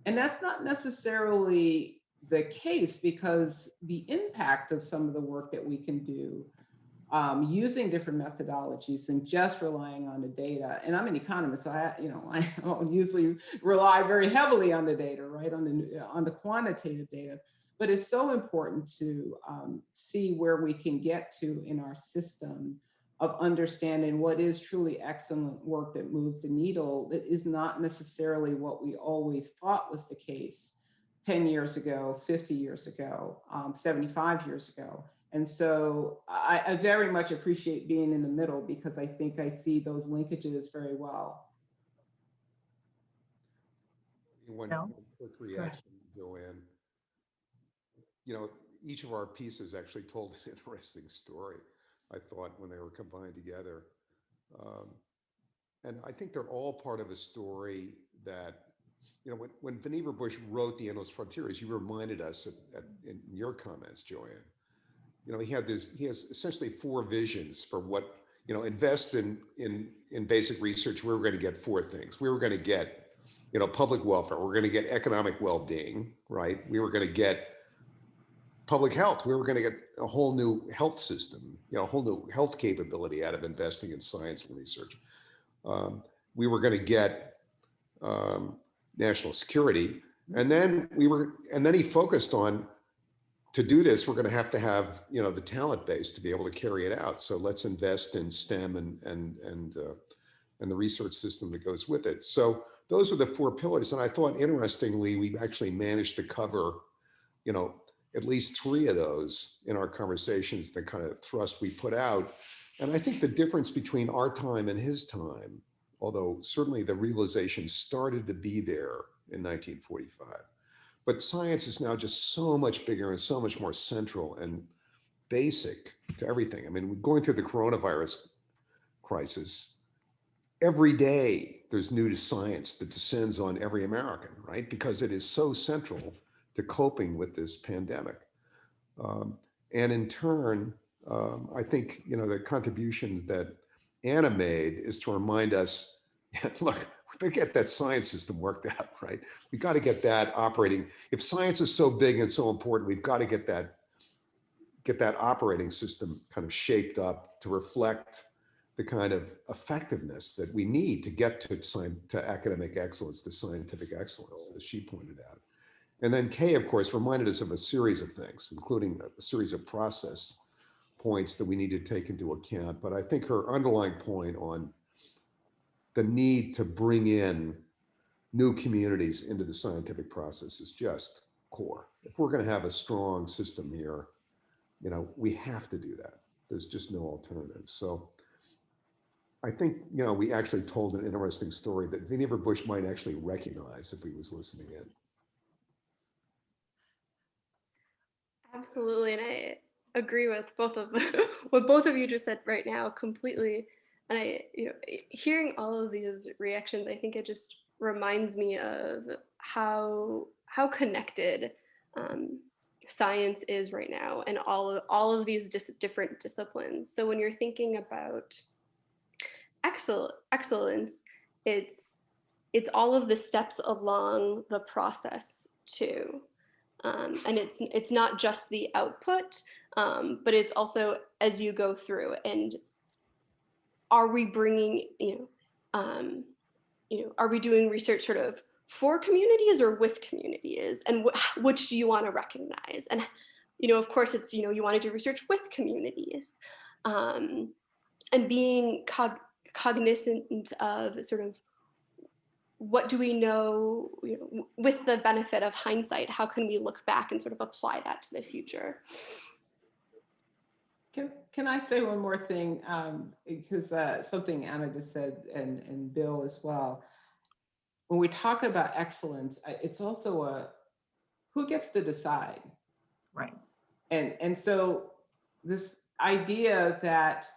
And that's not necessarily the case, because the impact of some of the work that we can do using different methodologies and just relying on the data. And I'm an economist, so I don't usually rely very heavily on the data, right? On the quantitative data. but it's so important to see where we can get to in our system of understanding what is truly excellent work that moves the needle. That is not necessarily what we always thought was the case 10 years ago, 50 years ago, 75 years ago. And so I very much appreciate being in the middle, because I think I see those linkages very well. One quick reaction, Joanne. Each of our pieces actually told an interesting story, I thought, when they were combined together. And I think they're all part of a story that, when Vannevar Bush wrote The Endless Frontier, as you reminded us in your comments, Joanne, he has essentially 4 visions for what, invest in basic research. We were going to get 4 things. We were going to get, public welfare. We're going to get economic well-being, right? We were going to get public health. We were going to get a whole new health system, a whole new health capability out of investing in science and research. We were going to get national security, and then he focused on, to do this, we're going to have the talent base to be able to carry it out. So let's invest in STEM and the research system that goes with it. So those were the 4 pillars, and I thought, interestingly, we actually managed to cover, at least 3 of those in our conversations, the kind of thrust we put out. And I think the difference between our time and his time, although certainly the realization started to be there in 1945, but science is now just so much bigger and so much more central and basic to everything. I mean, going through the coronavirus crisis, every day there's new science that descends on every American, right? Because it is so central to coping with this pandemic. And in turn, I think, the contributions that Anna made is to remind us, look, we better get that science system worked out, right? We got to get that operating. If science is so big and so important, we've got to get that operating system kind of shaped up to reflect the kind of effectiveness that we need to get to academic excellence, to scientific excellence, as she pointed out. And then Kay, of course, reminded us of a series of things, including a series of process points that we need to take into account. But I think her underlying point on the need to bring in new communities into the scientific process is just core. If we're going to have a strong system here, we have to do that. There's just no alternative. So I think, we actually told an interesting story that Vannevar Bush might actually recognize if he was listening in. Absolutely, and I agree with both of what both of you just said right now completely. And hearing all of these reactions, I think it just reminds me of how connected science is right now, and all of these different disciplines. So when you're thinking about excellence, it's all of the steps along the process too. And it's not just the output, but it's also as you go through. And are we bringing, are we doing research sort of for communities or with communities? And which do you want to recognize? And of course, it's you want to do research with communities, and being cognizant of sort of, what do we know, with the benefit of hindsight, how can we look back and sort of apply that to the future? Can I say one more thing? Because something Anna just said, and Bill as well. When we talk about excellence, it's also who gets to decide? Right. And so this idea that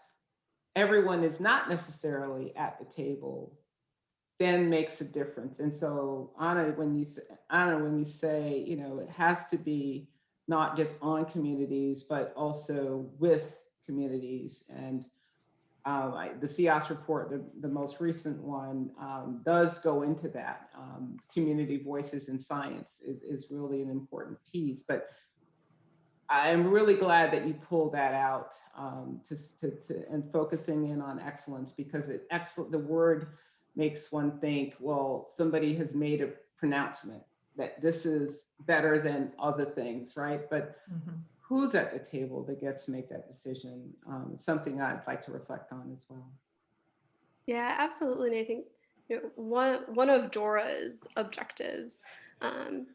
everyone is not necessarily at the table then makes a difference. And so Anna, when you say, it has to be not just on communities, but also with communities. And the CIAS report, the most recent one, does go into that. Community voices in science is really an important piece. But I'm really glad that you pulled that out and focusing in on excellence, because the word makes one think, well, somebody has made a pronouncement that this is better than other things, right? But Mhm. who's at the table that gets to make that decision? Something I'd like to reflect on as well. Yeah, absolutely. And I think one of Dora's objectives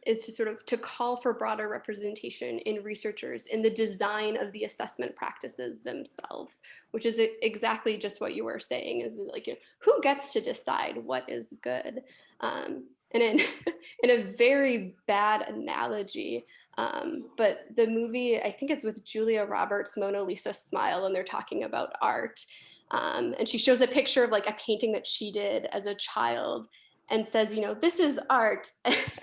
is to sort of to call for broader representation in researchers in the design of the assessment practices themselves, which is exactly just what you were saying, is that, like, who gets to decide what is good? And in in a very bad analogy, but the movie, I think it's with Julia Roberts, Mona Lisa Smile, and they're talking about art. And she shows a picture of like a painting that she did as a child and says, this is art.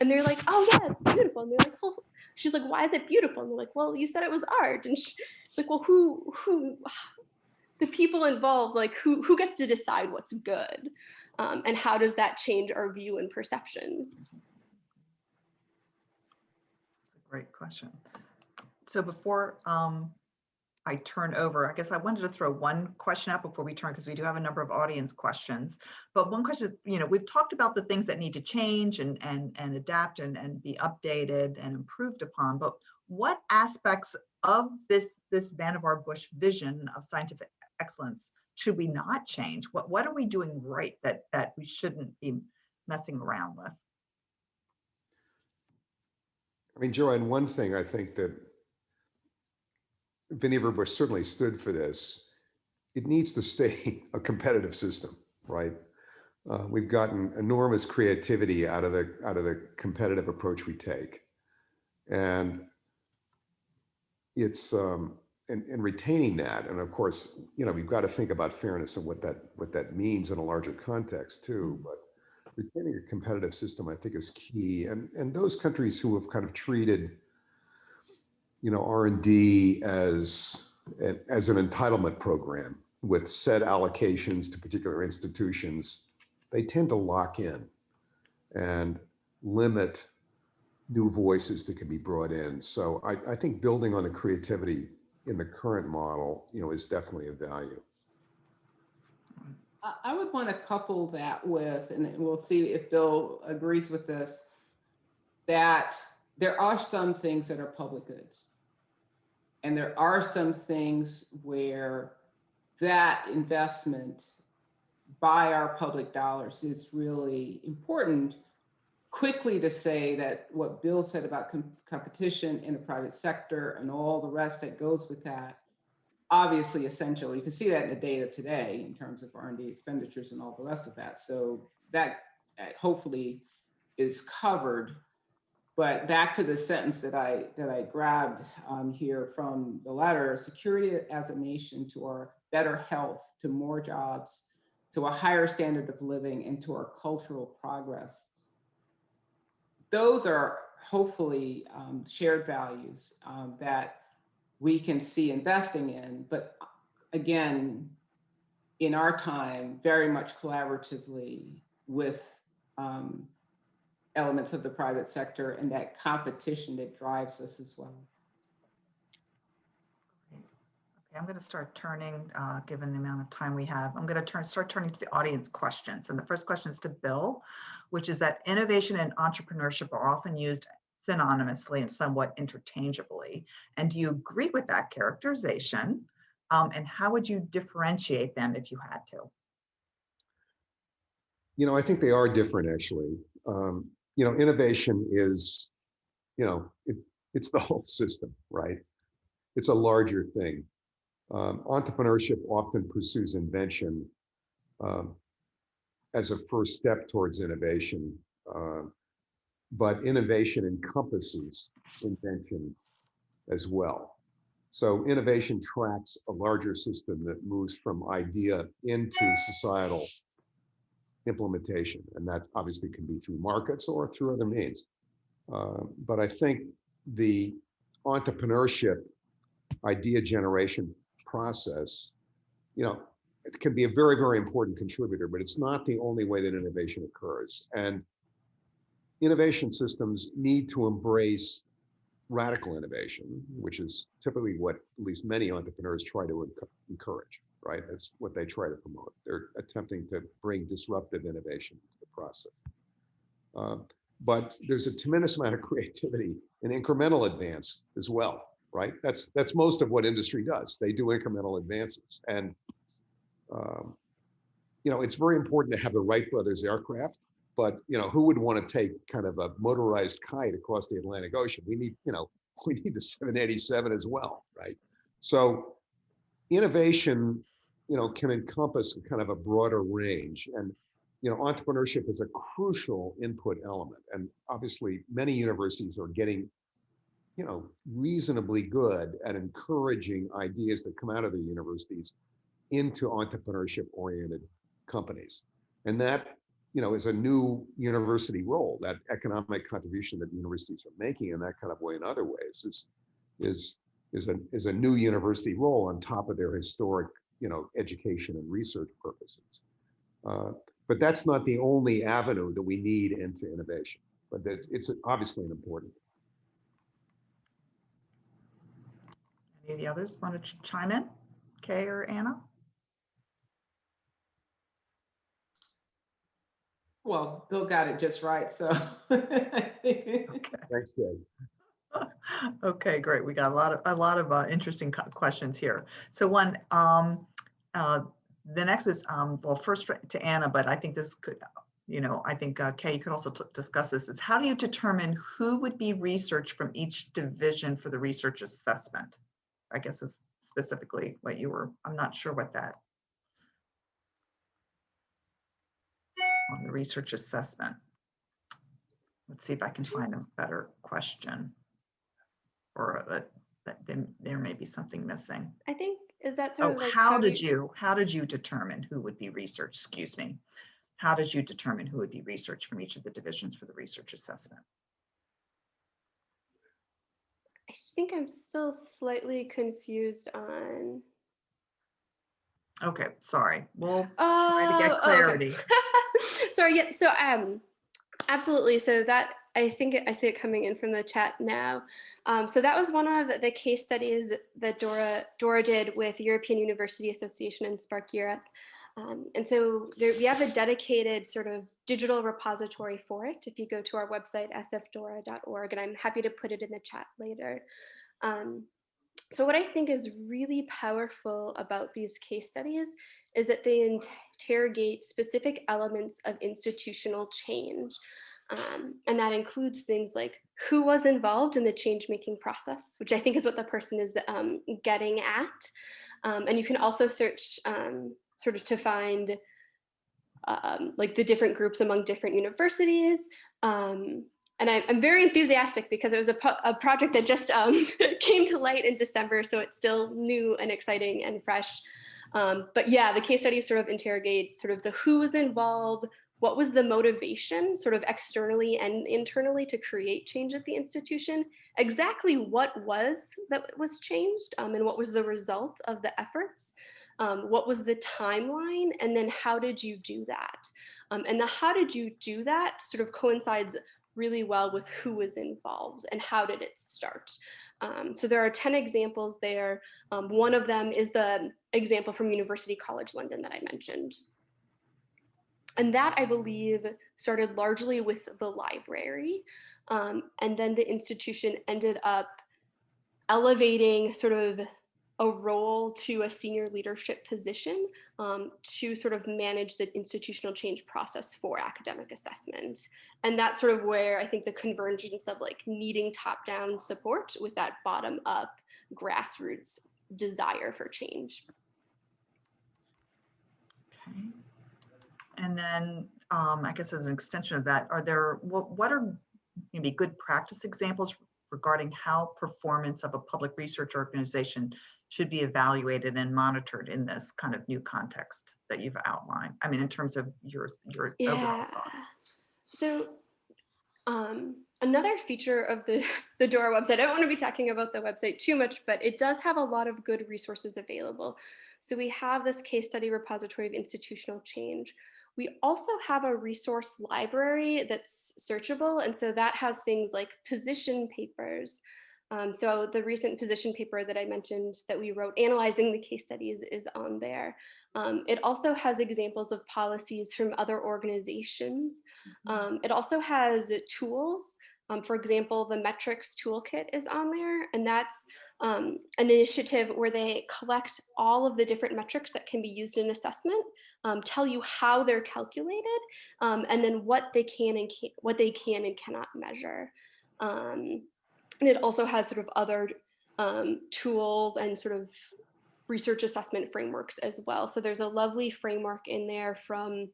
And they're like, oh yeah, it's beautiful. And they're like, well, she's like, why is it beautiful? And they're like, well, you said it was art. And it's like, well, the people involved, like who gets to decide what's good? And how does that change our view and perceptions? That's a great question. So before I turn over, I guess I wanted to throw one question out before we turn, because we do have a number of audience questions. But one question, we've talked about the things that need to change and adapt and be updated and improved upon. But what aspects of this Vannevar Bush vision of scientific excellence should we not change? What are we doing right that we shouldn't be messing around with? I mean, Joanne, one thing I think that Vannevar Bush certainly stood for this, it needs to stay a competitive system, right? We've gotten enormous creativity out of the competitive approach we take, and it's and retaining that. And of course, we've got to think about fairness and what that means in a larger context too. But retaining a competitive system, I think, is key. And those countries who have kind of treated R&D as an entitlement program with set allocations to particular institutions, they tend to lock in and limit new voices that can be brought in. So I think building on the creativity in the current model, is definitely a value. I would want to couple that with, and we'll see if Bill agrees with this, that there are some things that are public goods. And there are some things where that investment by our public dollars is really important. Quickly to say that what Bill said about competition in the private sector and all the rest that goes with that, obviously essential. You can see that in the data today in terms of R&D expenditures and all the rest of that. So that hopefully is covered. But back to the sentence that I grabbed here from the letter: security as a nation, to our better health, to more jobs, to a higher standard of living, and to our cultural progress. Those are hopefully shared values that we can see investing in, but again, in our time, very much collaboratively with elements of the private sector and that competition that drives us as well. Okay, I'm going to start turning, given the amount of time we have, I'm going to start turning to the audience questions. And the first question is to Bill, which is that innovation and entrepreneurship are often used synonymously and somewhat interchangeably. And do you agree with that characterization? And how would you differentiate them if you had to? I think they are different, actually. Innovation is, it's the whole system, right? It's a larger thing. Entrepreneurship often pursues invention as a first step towards innovation, but innovation encompasses invention as well. So innovation tracks a larger system that moves from idea into societal implementation. And that obviously can be through markets or through other means. But I think the entrepreneurship idea generation process, it can be a very, very important contributor, but it's not the only way that innovation occurs. And innovation systems need to embrace radical innovation, which is typically what at least many entrepreneurs try to encourage, right? That's what they try to promote. They're attempting to bring disruptive innovation to the process. but there's a tremendous amount of creativity and incremental advance as well, right? That's most of what industry does. They do incremental advances. And, it's very important to have the Wright brothers aircraft, but, who would want to take kind of a motorized kite across the Atlantic Ocean? We need, we need the 787 as well, right? So innovation, can encompass kind of a broader range. And, entrepreneurship is a crucial input element. And obviously many universities are getting, reasonably good at encouraging ideas that come out of their universities into entrepreneurship oriented companies. And that, is a new university role. That economic contribution that universities are making in that kind of way in other ways is a new university role on top of their historic, education and research purposes. But that's not the only avenue that we need into innovation, but it's obviously an important. Any of the others want to chime in? Kay or Anna? Well, Bill got it just right, so. Okay. Thanks, Dave. Okay, great. We got a lot of interesting questions here. So one, the next is, well, first to Anna, but I think this could, I think Kay, you could also discuss this, is how do you determine who would be researched from each division for the research assessment? I guess is specifically what you were, I'm not sure what that, on the research assessment. Let's see if I can find a better question, or that there may be something missing. I think, is that sort of like how did you determine who would be researched? Excuse me. How did you determine who would be researched from each of the divisions for the research assessment? I think I'm still slightly confused on. Okay, sorry. We'll try to get clarity. Okay. Sorry, yeah, so absolutely. So that, I think I see it coming in from the chat now. So that was one of the case studies that Dora did with European University Association and Spark Europe. And so we have a dedicated sort of digital repository for it. If you go to our website, sfdora.org, and I'm happy to put it in the chat later. So what I think is really powerful about these case studies is that they interrogate specific elements of institutional change. And that includes things like who was involved in the change-making process, which I think is what the person is getting at. And you can also search sort of to find like the different groups among different universities. And I'm very enthusiastic because it was a project that just came to light in December, so it's still new and exciting and fresh. But yeah, the case studies sort of interrogate sort of the who was involved, what was the motivation sort of externally and internally to create change at the institution, exactly what was that was changed, and what was the result of the efforts, what was the timeline, and then how did you do that? And the how did you do that sort of coincides really well with who was involved and how did it start. So there are 10 examples there. One of them is the example from University College London that I mentioned. And that, I believe, started largely with the library. And then the institution ended up elevating sort of a role to a senior leadership position to sort of manage the institutional change process for academic assessment. And that's sort of where I think the convergence of like needing top-down support with that bottom-up grassroots desire for change. Okay. And then I guess as an extension of that, are there, what are maybe good practice examples regarding how performance of a public research organization should be evaluated and monitored in this kind of new context that you've outlined? I mean, in terms of your overall thoughts. So another feature of the DORA website, I don't want to be talking about the website too much, but it does have a lot of good resources available. So we have this case study repository of institutional change. We also have a resource library that's searchable. And so that has things like position papers, So the recent position paper that I mentioned that we wrote analyzing the case studies is on there. It also has examples of policies from other organizations. It also has tools. For example, the metrics toolkit is on there, and that's an initiative where they collect all of the different metrics that can be used in assessment, tell you how they're calculated, and then what they can and cannot measure. And it also has sort of other tools and sort of research assessment frameworks as well. So there's a lovely framework in there from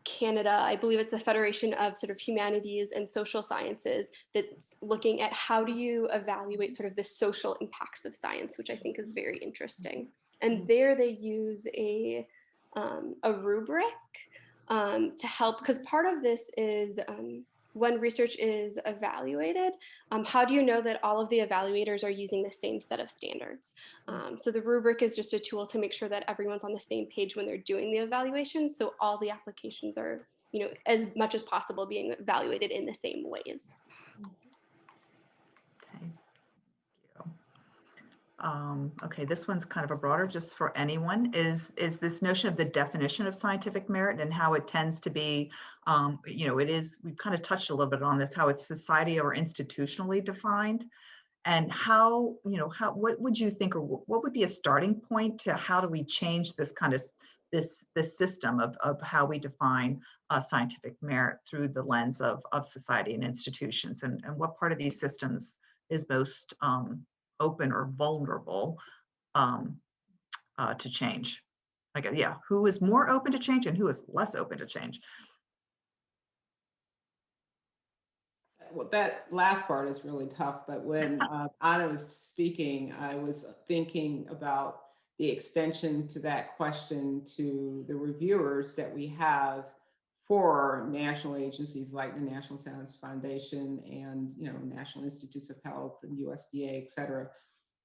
Canada. I believe it's the Federation of sort of Humanities and Social Sciences that's looking at how do you evaluate sort of the social impacts of science, which I think is very interesting. And there they use a rubric to help, because part of this is when research is evaluated, how do you know that all of the evaluators are using the same set of standards? So the rubric is just a tool to make sure that everyone's on the same page when they're doing the evaluation. So all the applications are, as much as possible being evaluated in the same ways. Okay, this one's kind of a broader, just for anyone, is this notion of the definition of scientific merit and how it tends to be, we've kind of touched a little bit on this, how it's society or institutionally defined, and what would you think, or what would be a starting point to how do we change this kind of, this system of how we define scientific merit through the lens of society and institutions, and what part of these systems is most open or vulnerable to change? I guess, yeah, who is more open to change and who is less open to change? Well, that last part is really tough, but when Anna was speaking, I was thinking about the extension to that question to the reviewers that we have for national agencies like the National Science Foundation and National Institutes of Health and USDA, et cetera.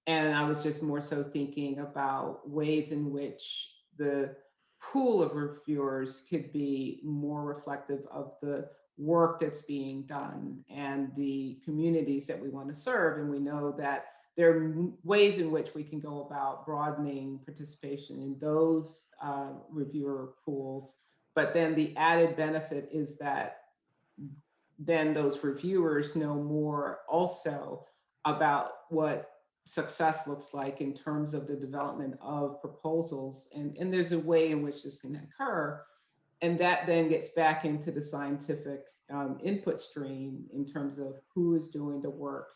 And I was just more so thinking about ways in which the pool of reviewers could be more reflective of the work that's being done and the communities that we want to serve. And we know that there are ways in which we can go about broadening participation in those reviewer pools. But then the added benefit is that then those reviewers know more also about what success looks like in terms of the development of proposals. And there's a way in which this can occur. And that then gets back into the scientific input stream in terms of who is doing the work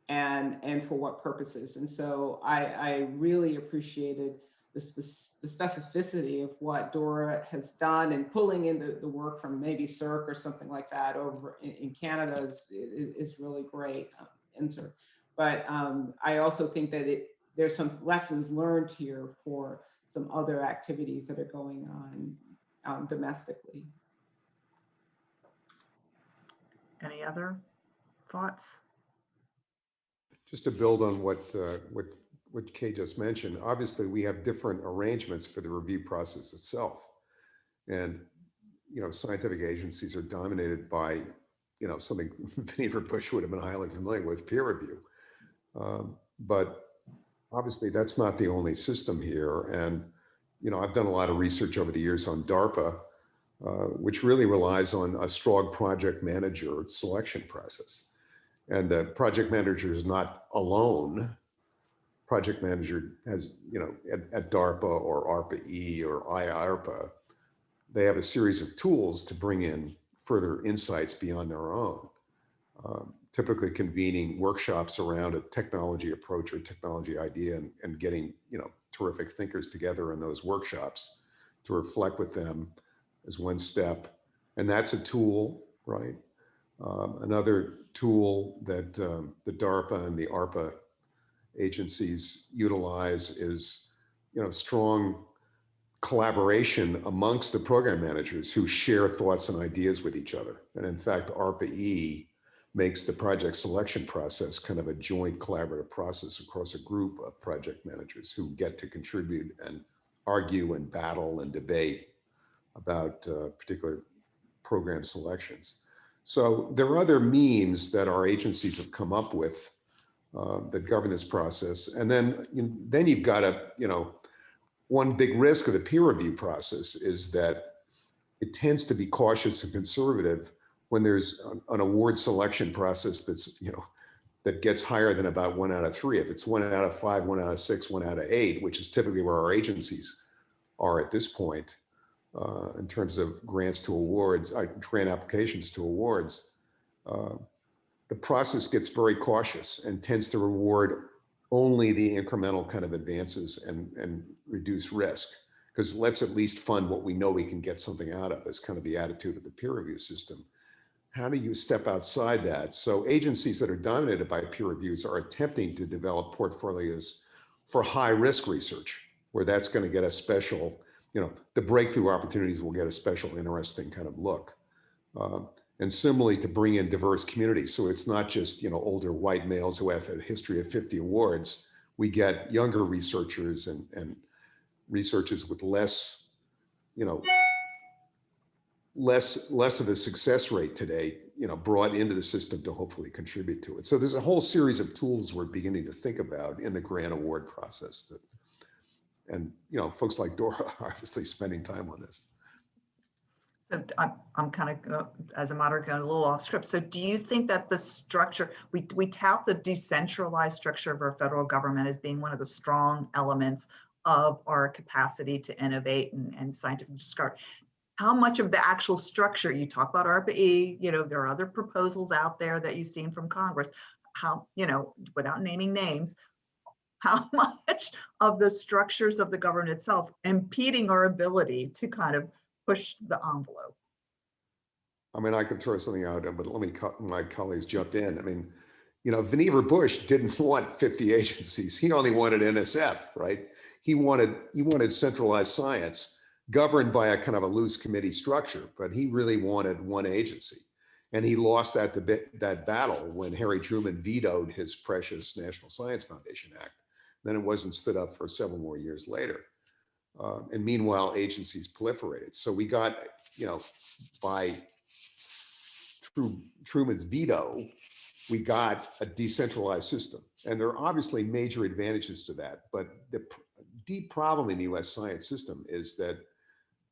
and for what purposes. And so I really appreciated the specificity of what Dora has done, and pulling in the work from maybe CERC or something like that over in Canada is really great. But I also think that there's some lessons learned here for some other activities that are going on domestically. Any other thoughts? Just to build on what Kay just mentioned, obviously we have different arrangements for the review process itself. And, scientific agencies are dominated by, something Vannevar Bush would have been highly familiar with, peer review. But obviously that's not the only system here. And, I've done a lot of research over the years on DARPA, which really relies on a strong project manager selection process. And the project manager is not alone. Project manager has, at DARPA or ARPA-E or IARPA, they have a series of tools to bring in further insights beyond their own. Typically convening workshops around a technology approach or technology idea and getting, terrific thinkers together in those workshops to reflect with them as one step. And that's a tool, right? Another tool that the DARPA and the ARPA agencies utilize is, strong collaboration amongst the program managers who share thoughts and ideas with each other. And in fact, ARPA-E makes the project selection process kind of a joint collaborative process across a group of project managers who get to contribute and argue and battle and debate about particular program selections. So there are other means that our agencies have come up with that govern this process. And then you've got one big risk of the peer review process is that it tends to be cautious and conservative when there's an award selection process that's, that gets higher than about 1 out of 3. If it's 1 out of 5, 1 out of 6, 1 out of 8, which is typically where our agencies are at this point in terms of grants to awards, grant applications to awards, the process gets very cautious and tends to reward only the incremental kind of advances and reduce risk, because let's at least fund what we know we can get something out of. Is kind of the attitude of the peer review system. How do you step outside that? So agencies that are dominated by peer reviews are attempting to develop portfolios for high risk research, where that's going to get a special, the breakthrough opportunities will get a special interesting kind of look. And similarly to bring in diverse communities. So it's not just, older white males who have a history of 50 awards. We get younger researchers and researchers with less of a success rate today, brought into the system to hopefully contribute to it. So there's a whole series of tools we're beginning to think about in the grant award process and folks like Dora are obviously spending time on this. So I'm kind of, as a moderator, going a little off script. So do you think that the structure, we tout the decentralized structure of our federal government as being one of the strong elements of our capacity to innovate and scientific discovery? How much of the actual structure, you talk about ARPA-E, there are other proposals out there that you've seen from Congress, how, without naming names, how much of the structures of the government itself impeding our ability to kind of push the envelope? I mean, I could throw something out, but let me my colleagues jump in. I mean, Vannevar Bush didn't want 50 agencies. He only wanted NSF, right? He wanted centralized science governed by a kind of a loose committee structure, but he really wanted one agency. And he lost that battle when Harry Truman vetoed his precious National Science Foundation Act. Then it wasn't stood up for several more years later. And meanwhile, agencies proliferated. So we got, by Truman's veto, we got a decentralized system. And there are obviously major advantages to that. But the deep problem in the US science system is that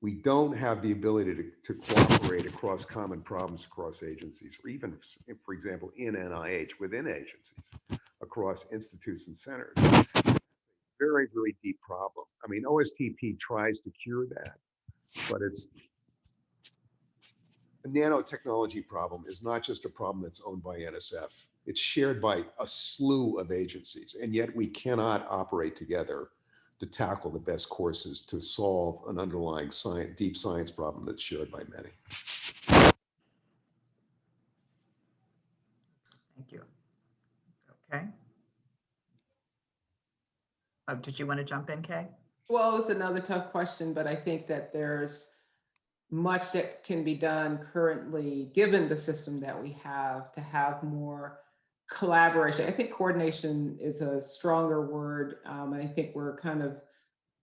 we don't have the ability to cooperate across common problems across agencies, or even, for example, in NIH, within agencies, across institutes and centers. Very, very deep problem. I mean, OSTP tries to cure that, but a nanotechnology problem is not just a problem that's owned by NSF. It's shared by a slew of agencies, and yet we cannot operate together to tackle the best courses to solve an underlying deep science problem that's shared by many. Thank you. Okay. Oh, did you want to jump in, Kay? Well, it's another tough question, but I think that there's much that can be done currently, given the system that we have, to have more collaboration. I think coordination is a stronger word. I think we're kind of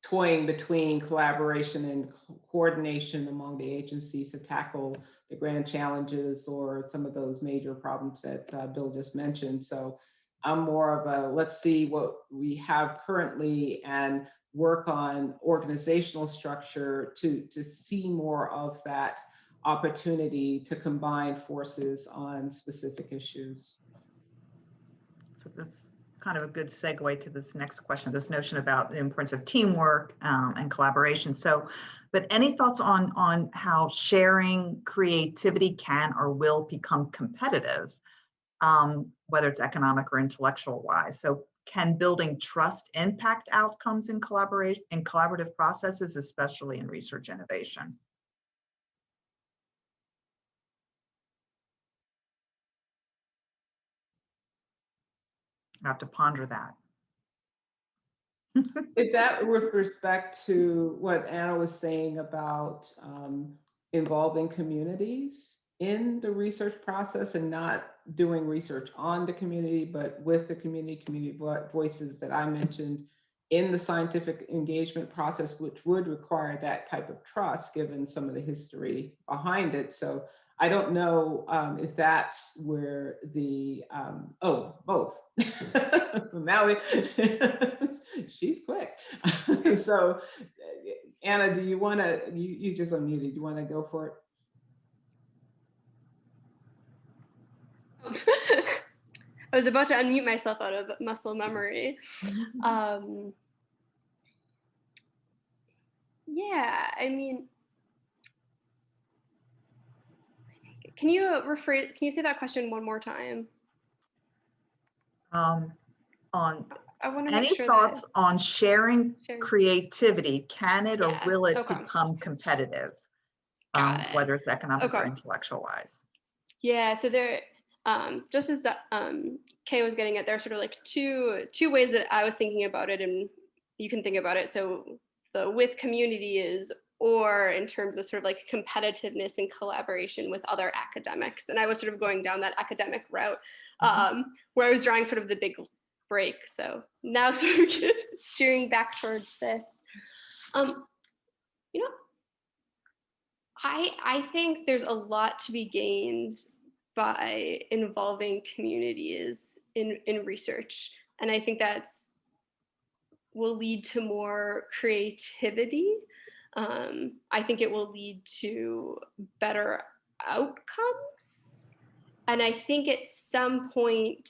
toying between collaboration and coordination among the agencies to tackle the grand challenges or some of those major problems that Bill just mentioned. So I'm more of a, let's see what we have currently and work on organizational structure to see more of that opportunity to combine forces on specific issues. So that's kind of a good segue to this next question, this notion about the importance of teamwork and collaboration. So, but any thoughts on how sharing creativity can or will become competitive, whether it's economic or intellectual wise? So can building trust impact outcomes in collaborative processes, especially in research innovation? I have to ponder that. Is that with respect to what Anna was saying about involving communities in the research process and not doing research on the community, but with the community voices that I mentioned in the scientific engagement process, which would require that type of trust given some of the history behind it. So I don't know if that's where the, oh, both. Now she's quick. So Anna, do you want to, you just unmuted, do you want to go for it? I was about to unmute myself out of muscle memory. Yeah, I mean, can you say that question one more time? On I want to any make sure thoughts on sharing Sure. creativity? Can it or Yeah, will it okay. become competitive? Got it. Whether it's economic or Okay. intellectual wise. Yeah, so there, just as Kay was getting at, there are sort of like two ways that I was thinking about it, and you can think about it. So the with community is, or in terms of sort of like competitiveness and collaboration with other academics. And I was sort of going down that academic route, where I was drawing sort of the big break. So now sort of steering back towards this. You know, I think there's a lot to be gained by involving communities in research. And I think that's will lead to more creativity. I think it will lead to better outcomes. And I think at some point,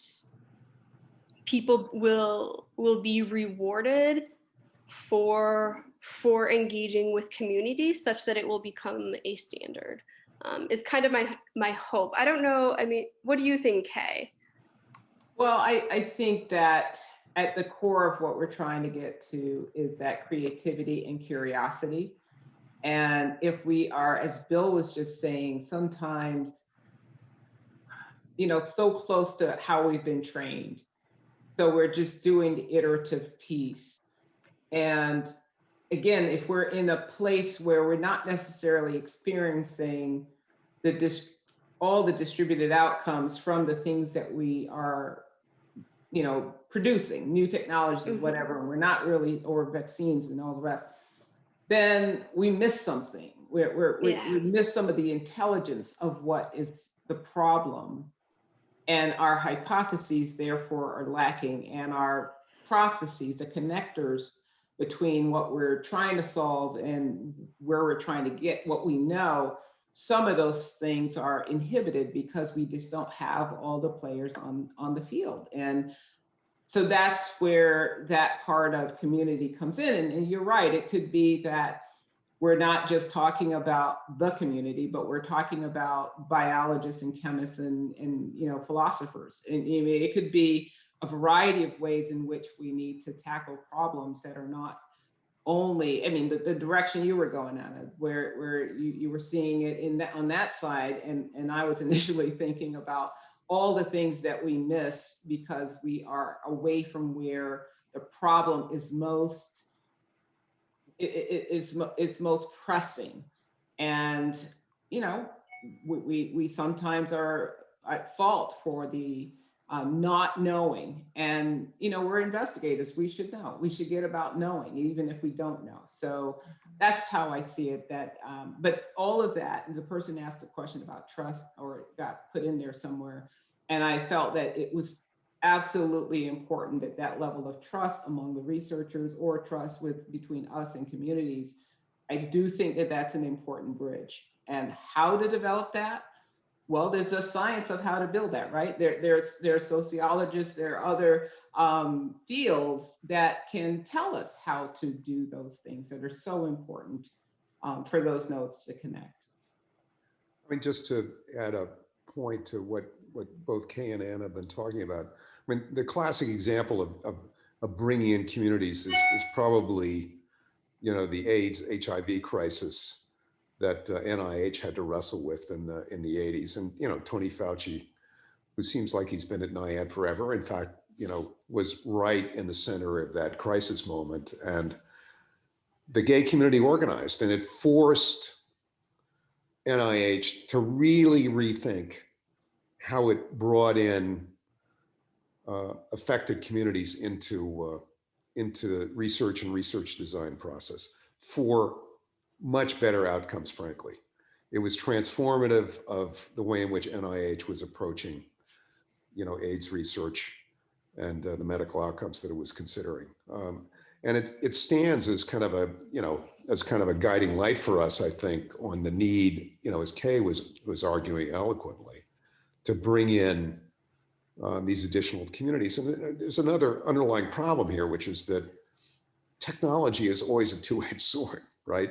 people will be rewarded for engaging with communities such that it will become a standard, is kind of my hope. I don't know. I mean, what do you think, Kay? Well, I think that at the core of what we're trying to get to is that creativity and curiosity. And if we are, as Bill was just saying, sometimes, you know, so close to how we've been trained. So we're just doing the iterative piece. And again, if we're in a place where we're not necessarily experiencing all the distributed outcomes from the things that we are, you know, producing, new technologies, whatever, and we're not really, or vaccines and all the rest, then we miss something. We miss some of the intelligence of what is the problem. And our hypotheses, therefore, are lacking, and our processes, the connectors between what we're trying to solve and where we're trying to get what we know, some of those things are inhibited because we just don't have all the players on the field. And so that's where that part of community comes in. And you're right, it could be that we're not just talking about the community, but we're talking about biologists and chemists and you know, philosophers. And it could be a variety of ways in which we need to tackle problems that are not only, I mean, the direction you were going at it, where you were seeing it on that side, and I was initially thinking about all the things that we miss because we are away from where the problem is most most pressing. And you know, we sometimes are at fault for the not knowing. And you know, we're investigators, we should know, we should get about knowing even if we don't know. So that's how I see it. That but all of that, the person asked a question about trust, or it got put in there somewhere, and I felt that it was absolutely important that that level of trust among the researchers, or trust between us and communities. I do think that that's an important bridge. And how to develop that? Well, there's a science of how to build that, right? There are sociologists, there are other fields that can tell us how to do those things that are so important for those nodes to connect. I mean, just to add a point to what both Kay and Anna have been talking about. I mean, the classic example of bringing in communities is probably, you know, the AIDS HIV crisis that NIH had to wrestle with in the 80s. And, you know, Tony Fauci, who seems like he's been at NIAID forever, in fact, you know, was right in the center of that crisis moment. And the gay community organized, and it forced NIH to really rethink how it brought in affected communities into the research and research design process for much better outcomes, frankly. it was transformative of the way in which NIH was approaching, AIDS research and the medical outcomes that it was considering. And it stands as kind of a, as kind of a guiding light for us, I think, on the need, as Kay was arguing eloquently, to bring in these additional communities. And there's another underlying problem here, which is that technology is always a two-edged sword, right?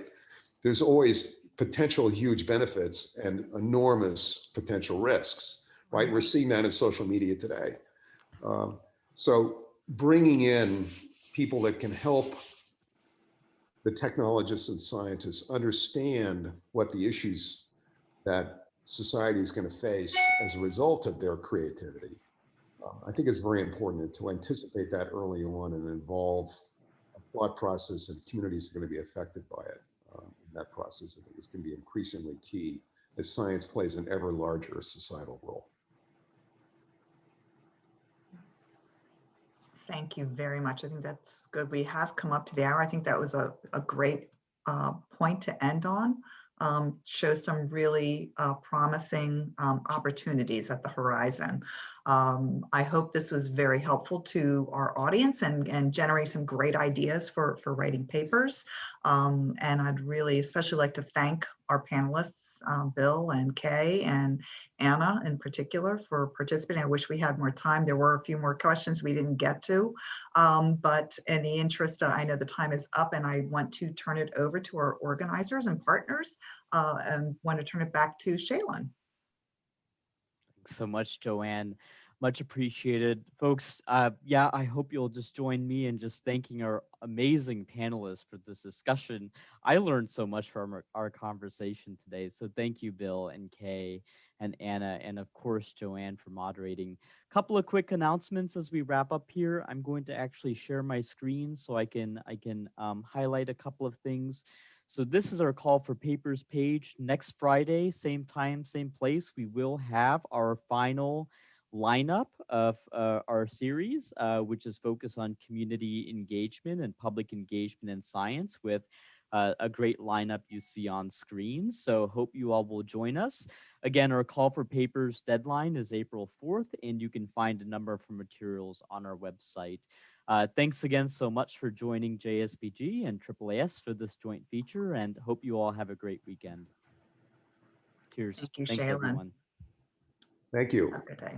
There's always potential huge benefits and enormous potential risks, right? We're seeing that in social media today. So bringing in people that can help the technologists and scientists understand what the issues that society is going to face as a result of their creativity, I think is very important to anticipate that early on and involve a thought process, and communities are going to be affected by it. In that process, I think it's going to be increasingly key as science plays an ever larger societal role. Thank you very much. I think that's good. We have come up to the hour. I think that was a great point to end on. Shows some really promising opportunities at the horizon. I hope this was very helpful to our audience and generate some great ideas for writing papers. And I'd really especially like to thank our panelists, Bill and Kay and Anna in particular, for participating. I wish we had more time. There were a few more questions we didn't get to, but in the interest, I know the time is up, and I want to turn it over to our organizers and partners, and want to turn it back to Shalin. Thanks so much, Joanne. Much appreciated. Folks, yeah, I hope you'll just join me in just thanking our amazing panelists for this discussion. I learned so much from our conversation today. So thank you, Bill and Kay and Anna, and of course, Joanne, for moderating. A couple of quick announcements as we wrap up here. I'm going to actually share my screen so I can highlight a couple of things. So this is our call for papers page. Next Friday, same time, same place, we will have our final lineup of our series, which is focused on community engagement and public engagement in science, with a great lineup you see on screen. So hope you all will join us. Again, our call for papers deadline is April 4th, and you can find a number of materials on our website. Thanks again so much for joining JSPG and AAAS for this joint feature, and hope you all have a great weekend. Cheers. Thank you, Thanks, Shalin. everyone. Thank you. Have a good day.